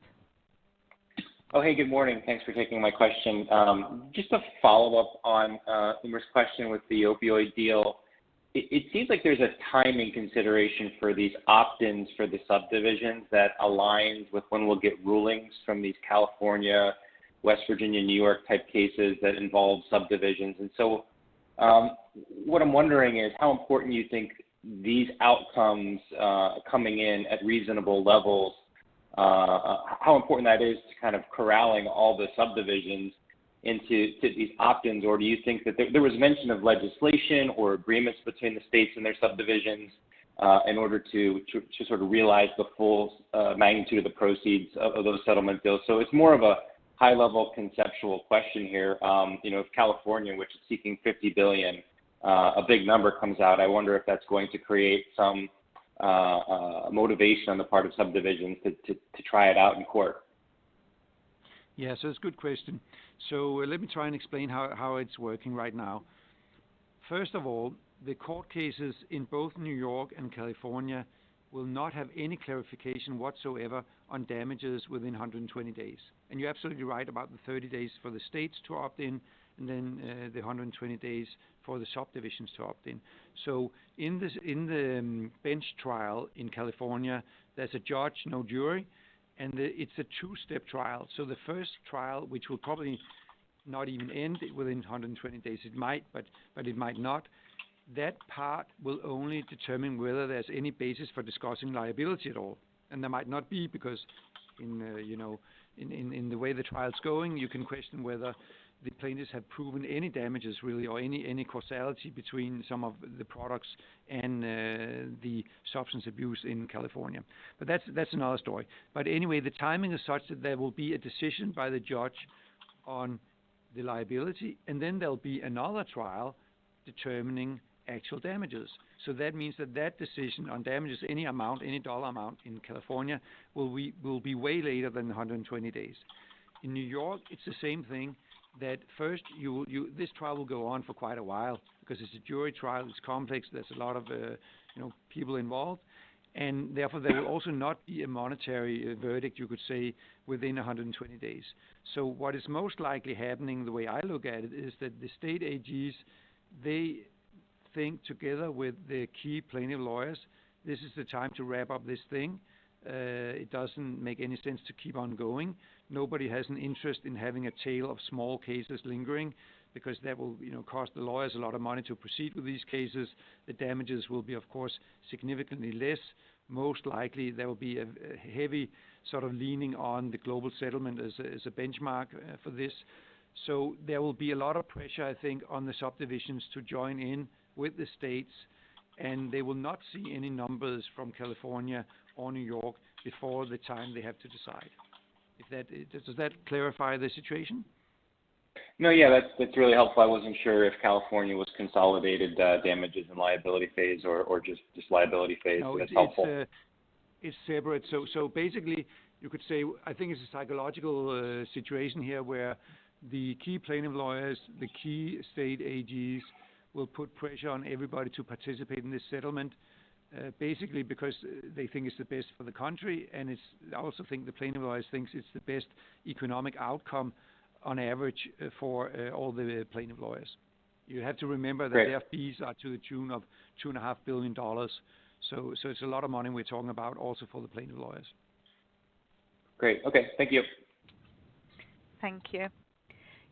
Oh, hey, good morning. Thanks for taking my question. Just a follow-up on Umer's question with the opioid deal. It seems like there's a timing consideration for these opt-ins for the subdivisions that aligns with when we'll get rulings from these California, West Virginia, New York type cases that involve subdivisions. And so what I'm wondering is how important you think these outcomes coming in at reasonable levels, how important that is to kind of corralling all the subdivisions into these opt-ins, or do you think that there was mention of legislation or agreements between the states and their subdivisions in order to sort of realize the full magnitude of the proceeds of those settlement deals? So it's more of a high-level conceptual question here. If California, which is seeking $50 billion, a big number comes out, I wonder if that's going to create some motivation on the part of subdivisions to try it out in court. Yeah, so it's a good question. So let me try and explain how it's working right now. First of all, the court cases in both New York and California will not have any clarification whatsoever on damages within 120 days. And you're absolutely right about the 30 days for the states to opt in, and then the 120 days for the subdivisions to opt in. So in the bench trial in California, there's a judge, no jury, and it's a two-step trial. So the first trial, which will probably not even end within 120 days, it might, but it might not. That part will only determine whether there's any basis for discussing liability at all, and there might not be, because in the way the trial's going, you can question whether the plaintiffs have proven any damages really, or any causality between some of the products and the substance abuse in California. But that's another story. But anyway, the timing is such that there will be a decision by the judge on the liability, and then there'll be another trial determining actual damages. So that means that decision on damages, any amount, any dollar amount in California, will be way later than 120 days. In New York, it's the same thing. That first, this trial will go on for quite a while because it's a jury trial. It's complex. There's a lot of people involved, and therefore there will also not be a monetary verdict, you could say, within 120 days. So what is most likely happening, the way I look at it, is that the state AGs, they think together with the key plaintiff lawyers, this is the time to wrap up this thing. It doesn't make any sense to keep on going. Nobody has an interest in having a tail of small cases lingering, because that will cost the lawyers a lot of money to proceed with these cases. The damages will be, of course, significantly less. Most likely there will be a heavy sort of leaning on the global settlement as a benchmark for this. So there will be a lot of pressure, I think, on the subdivisions to join in with the states, and they will not see any numbers from California or New York before the time they have to decide. Does that clarify the situation? No, yeah, that's really helpful. I wasn't sure if California was consolidated damages and liability phase or just liability phase. No, that's helpful. It's separate. So basically, you could say, I think it's a psychological situation here where the key plaintiff lawyers, the key state AGs, will put pressure on everybody to participate in this settlement. Basically because they think it's the best for the country, and I also think the plaintiff lawyers thinks it's the best economic outcome on average for all the plaintiff lawyers. You have to remember that their fees are to the tune of $2.5 billion. So it's a lot of money we're talking about also for the plaintiff lawyers. Great. Okay. Thank you. Thank you.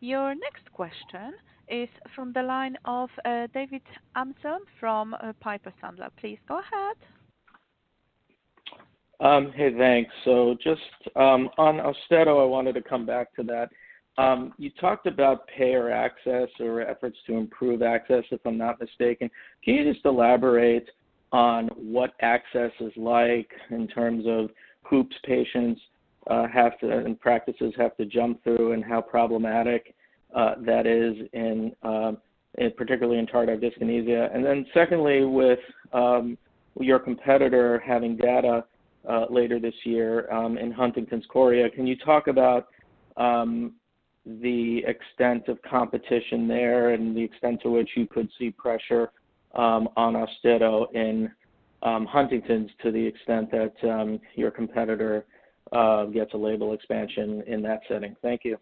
Your next question is from the line of David Amsellem from Piper Sandler. Please go ahead. Hey, thanks. So just on Austedo, I wanted to come back to that. You talked about payer access or efforts to improve access, if I'm not mistaken. Can you just elaborate on what access is like in terms of hoops patients have to and practices have to jump through, and how problematic that is in particularly in tardive dyskinesia? And then secondly, with your competitor having data later this year in Huntington's chorea, can you talk about the extent of competition there and the extent to which you could see pressure on Austedo in Huntington's, to the extent that your competitor gets a label expansion in that setting? Thank you.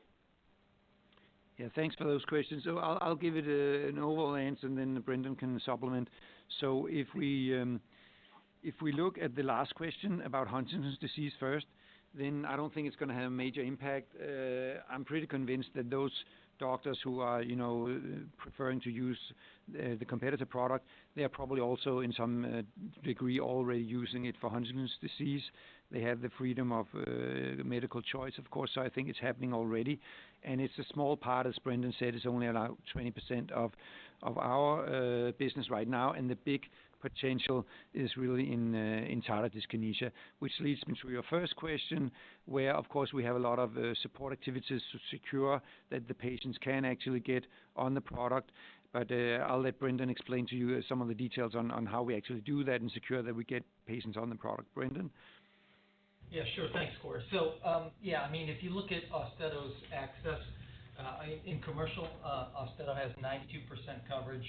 Yeah, thanks for those questions. So I'll give it an overall answer, and then Brendan can supplement. So if we look at the last question about Huntington's disease first, then I don't think it's going to have a major impact. I'm pretty convinced that those doctors who are, preferring to use the competitor product, they are probably also in some degree already using it for Huntington's disease. They have the freedom of medical choice, of course, so I think it's happening already. And it's a small part, as Brendan said, it's only about 20% of our business right now, and the big potential is really in tardive dyskinesia, which leads me to your first question, where, of course, we have a lot of support activities to secure that the patients can actually get on the product. But I'll let Brendan explain to you some of the details on how we actually do that and secure that we get patients on the product. Brendan? Yeah, sure. Thanks, Kåre. So, if you look at Austedo's access, in commercial, Austedo has 92% coverage,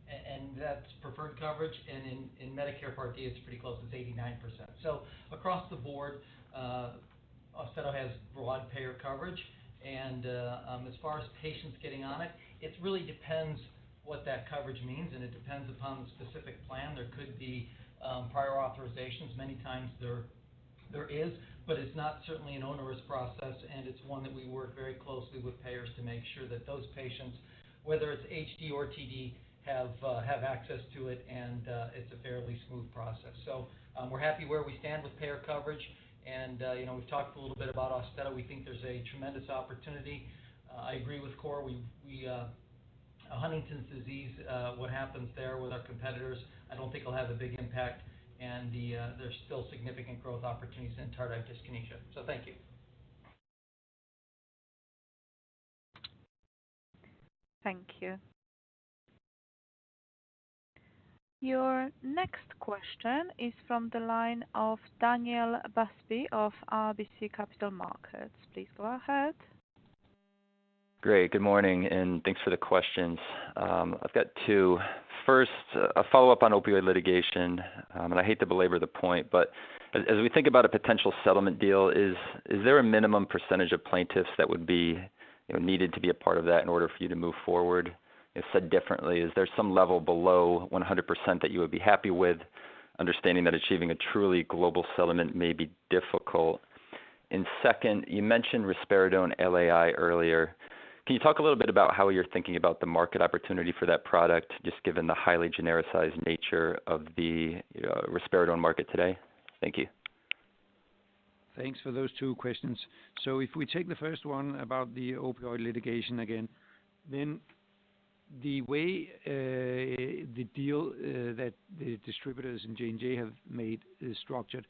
and that's preferred coverage, and in Medicare Part D, it's pretty close, it's 89%. So across the board, Austedo has broad payer coverage, and as far as patients getting on it, it really depends what that coverage means, and it depends upon the specific plan. There could be prior authorizations. Many times there is, but it's not certainly an onerous process, and it's one that we work very closely with payers to make sure that those patients, whether it's HD or TD, have access to it, and it's a fairly smooth process. So we're happy where we stand with payer coverage, and we've talked a little bit about Austedo. We think there's a tremendous opportunity. I agree with Cor. Huntington's disease, what happens there with our competitors, I don't think will have a big impact, and there's still significant growth opportunities in tardive dyskinesia. So thank you. Thank you. Your next question is from the line of Daniel Busby of RBC Capital Markets. Please go ahead. Great. Good morning, and thanks for the questions. I've got two. First, a follow-up on opioid litigation, and I hate to belabor the point, but as we think about a potential settlement deal, is there a minimum percentage of plaintiffs that would be needed to be a part of that in order for you to move forward? If said differently, is there some level below 100% that you would be happy with, understanding that achieving a truly global settlement may be difficult? And second, you mentioned risperidone LAI earlier. Can you talk a little bit about how you're thinking about the market opportunity for that product, just given the highly genericized nature of the risperidone market today? Thank you. Thanks for those two questions. So if we take the first one about the opioid litigation again, then the way the deal that the distributors in J&J have made is structured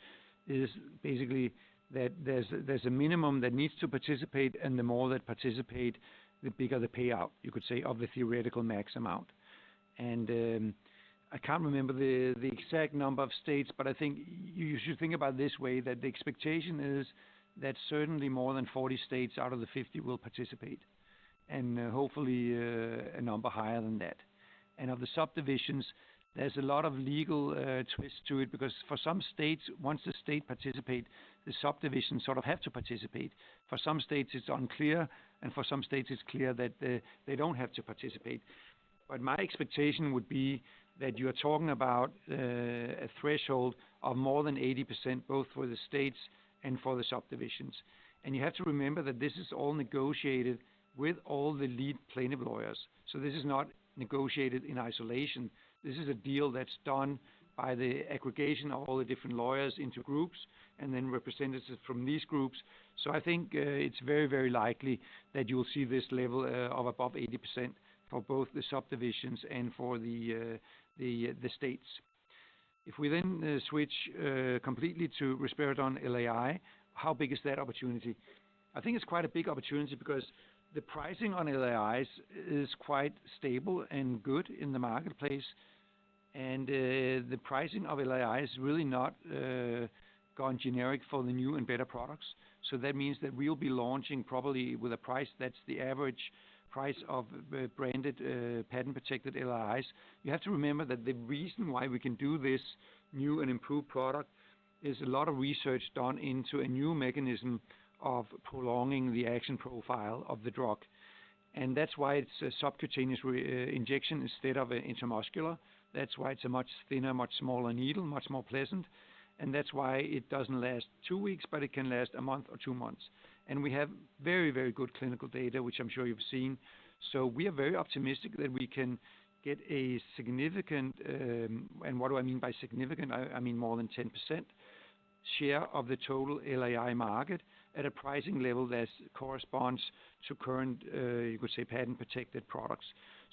is basically that there's a minimum that needs to participate, and the more that participate, the bigger the payout, you could say, of the theoretical max amount. And I can't remember the exact number of states, but I think you should think about it this way, that the expectation is that certainly more than 40 states out of the 50 will participate, and hopefully a number higher than that. And of the subdivisions, there's a lot of legal twists to it, because for some states, once the state participates, the subdivisions sort of have to participate. For some states, it's unclear, and for some states, it's clear that they don't have to participate. But my expectation would be that you are talking about a threshold of more than 80%, both for the states and for the subdivisions. And you have to remember that this is all negotiated with all the lead plaintiff lawyers. So this is not negotiated in isolation. This is a deal that's done by the aggregation of all the different lawyers into groups, and then representatives from these groups. So I think it's very, very likely that you'll see this level of above 80% for both the subdivisions and for the states. If we then switch completely to risperidone LAI, how big is that opportunity? I think it's quite a big opportunity, because the pricing on LAIs is quite stable and good in the marketplace, and the pricing of LAI is really not gone generic for the new and better products. So that means that we'll be launching probably with a price that's the average price of branded patent-protected LAIs. You have to remember that the reason why we can do this new and improved product is a lot of research done into a new mechanism of prolonging the action profile of the drug. And that's why it's a subcutaneous injection instead of an intramuscular. That's why it's a much thinner, much smaller needle, much more pleasant. And that's why it doesn't last 2 weeks, but it can last a month or 2 months. And we have very, very good clinical data, which I'm sure you've seen. So we are very optimistic that we can get a significant, and what do I mean by significant? I mean more than 10% share of the total LAI market at a pricing level that corresponds to current, you could say, patent-protected products.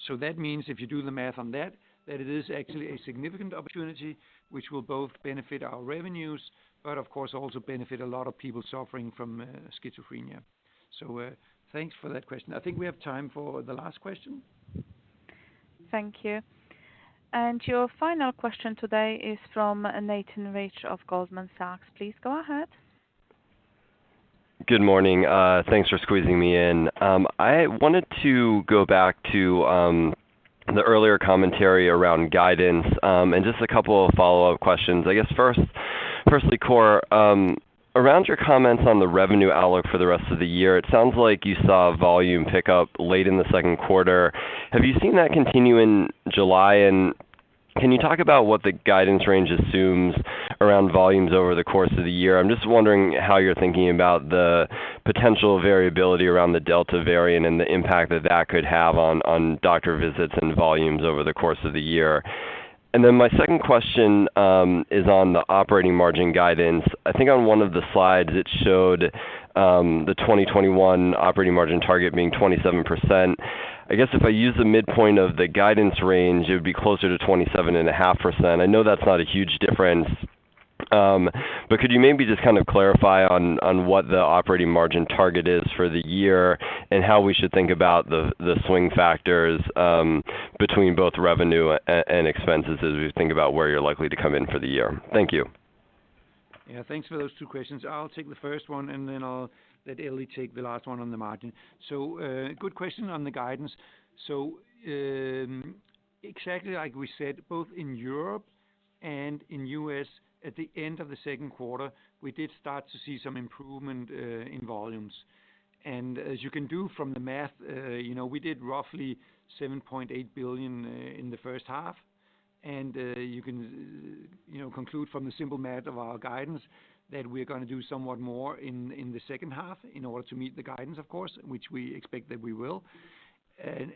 So that means, if you do the math on that it is actually a significant opportunity, which will both benefit our revenues, but of course also benefit a lot of people suffering from schizophrenia. So thanks for that question. I think we have time for the last question. Thank you. And your final question today is from Nathan Rich of Goldman Sachs. Please go ahead. Good morning. Thanks for squeezing me in. I wanted to go back to the earlier commentary around guidance, and just a couple of follow-up questions. I guess firstly, Kåre, around your comments on the revenue outlook for the rest of the year, it sounds like you saw volume pick up late in the second quarter. Have you seen that continue in July? And can you talk about what the guidance range assumes around volumes over the course of the year? I'm just wondering how you're thinking about the potential variability around the Delta variant and the impact that that could have on doctor visits and volumes over the course of the year. And then my second question is on the operating margin guidance. I think on one of the slides it showed the 2021 operating margin target being 27%. I guess if I use the midpoint of the guidance range, it would be closer to 27.5%. I know that's not a huge difference, but could you maybe just kind of clarify on what the operating margin target is for the year and how we should think about the swing factors between both revenue and expenses as we think about where you're likely to come in for the year? Thank you. Yeah, thanks for those two questions. I'll take the first one, and then I'll let Ellie take the last one on the margin. So, good question on the guidance. So, exactly like we said, both in Europe and in US, at the end of the second quarter, we did start to see some improvement in volumes. And as you can do from the math, we did roughly 7.8 billion in the first half. And you can conclude from the simple math of our guidance that we're going to do somewhat more in the second half in order to meet the guidance, of course, which we expect that we will.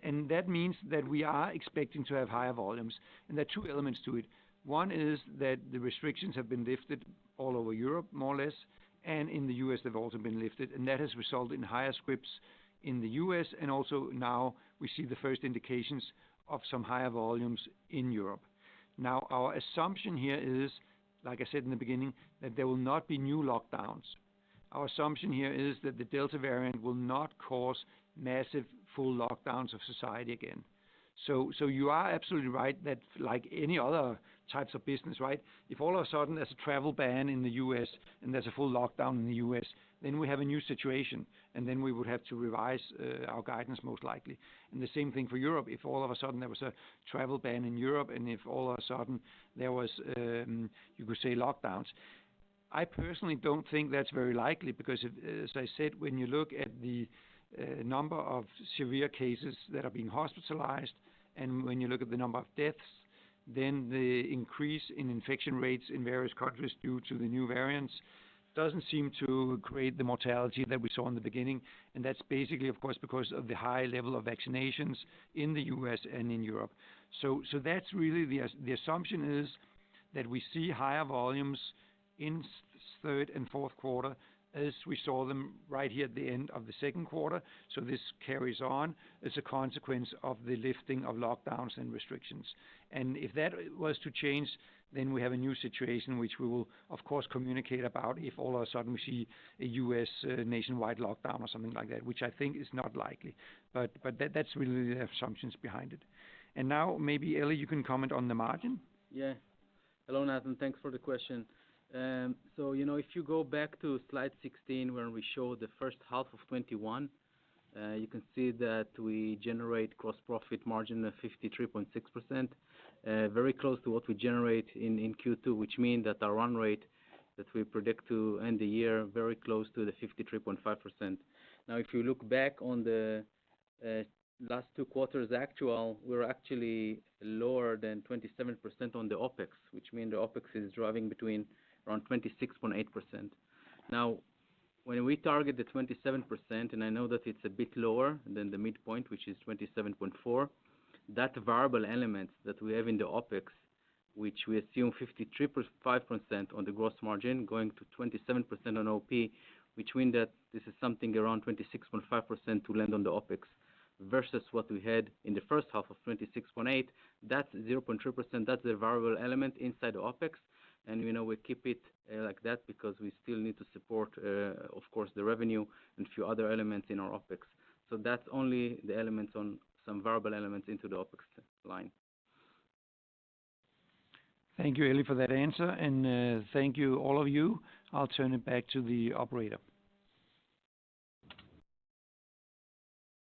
And that means that we are expecting to have higher volumes. And there are two elements to it. One is that the restrictions have been lifted all over Europe, more or less, and in the US they've also been lifted. And that has resulted in higher scripts in the US, and also now we see the first indications of some higher volumes in Europe. Now, our assumption here is, like I said in the beginning, that there will not be new lockdowns. Our assumption here is that the Delta variant will not cause massive full lockdowns of society again. So you are absolutely right that, like any other types of business, right? If all of a sudden there's a travel ban in the US and there's a full lockdown in the US, then we have a new situation, and then we would have to revise our guidance most likely. And the same thing for Europe. If all of a sudden there was a travel ban in Europe, and if all of a sudden there was, you could say, lockdowns, I personally don't think that's very likely because, as I said, when you look at the number of severe cases that are being hospitalized, and when you look at the number of deaths, then the increase in infection rates in various countries due to the new variants doesn't seem to create the mortality that we saw in the beginning. And that's basically, of course, because of the high level of vaccinations in the US and in Europe. So that's really the assumption is that we see higher volumes in third and fourth quarter as we saw them right here at the end of the second quarter. So this carries on as a consequence of the lifting of lockdowns and restrictions. And if that was to change, then we have a new situation which we will, of course, communicate about if all of a sudden we see a US nationwide lockdown or something like that, which I think is not likely. But that's really the assumptions behind it. And now maybe, Ellie, you can comment on the margin. Yeah. Hello, Nathan. Thanks for the question. So, if you go back to slide 16 where we show the first half of 21, you can see that we generate gross profit margin of 53.6%, very close to what we generate in Q2, which means that our run rate that we predict to end the year very close to the 53.5%. Now, if you look back on the last two quarters actual, we're actually lower than 27% on the OPEX, which means the OPEX is driving between around 26.8%. Now, when we target the 27%, and I know that it's a bit lower than the midpoint, which is 27.4%, that variable element that we have in the OPEX, which we assume 53.5% on the gross margin, going to 27% on OP, which means that this is something around 26.5% to land on the OPEX, versus what we had in the first half of 26.8%. That's 0.3%. That's the variable element inside the OPEX. And, we keep it like that because we still need to support, of course, the revenue and a few other elements in our OPEX. So that's only the elements on some variable elements into the OPEX line. Thank you, Ellie, for that answer. And thank you, all of you. I'll turn it back to the operator.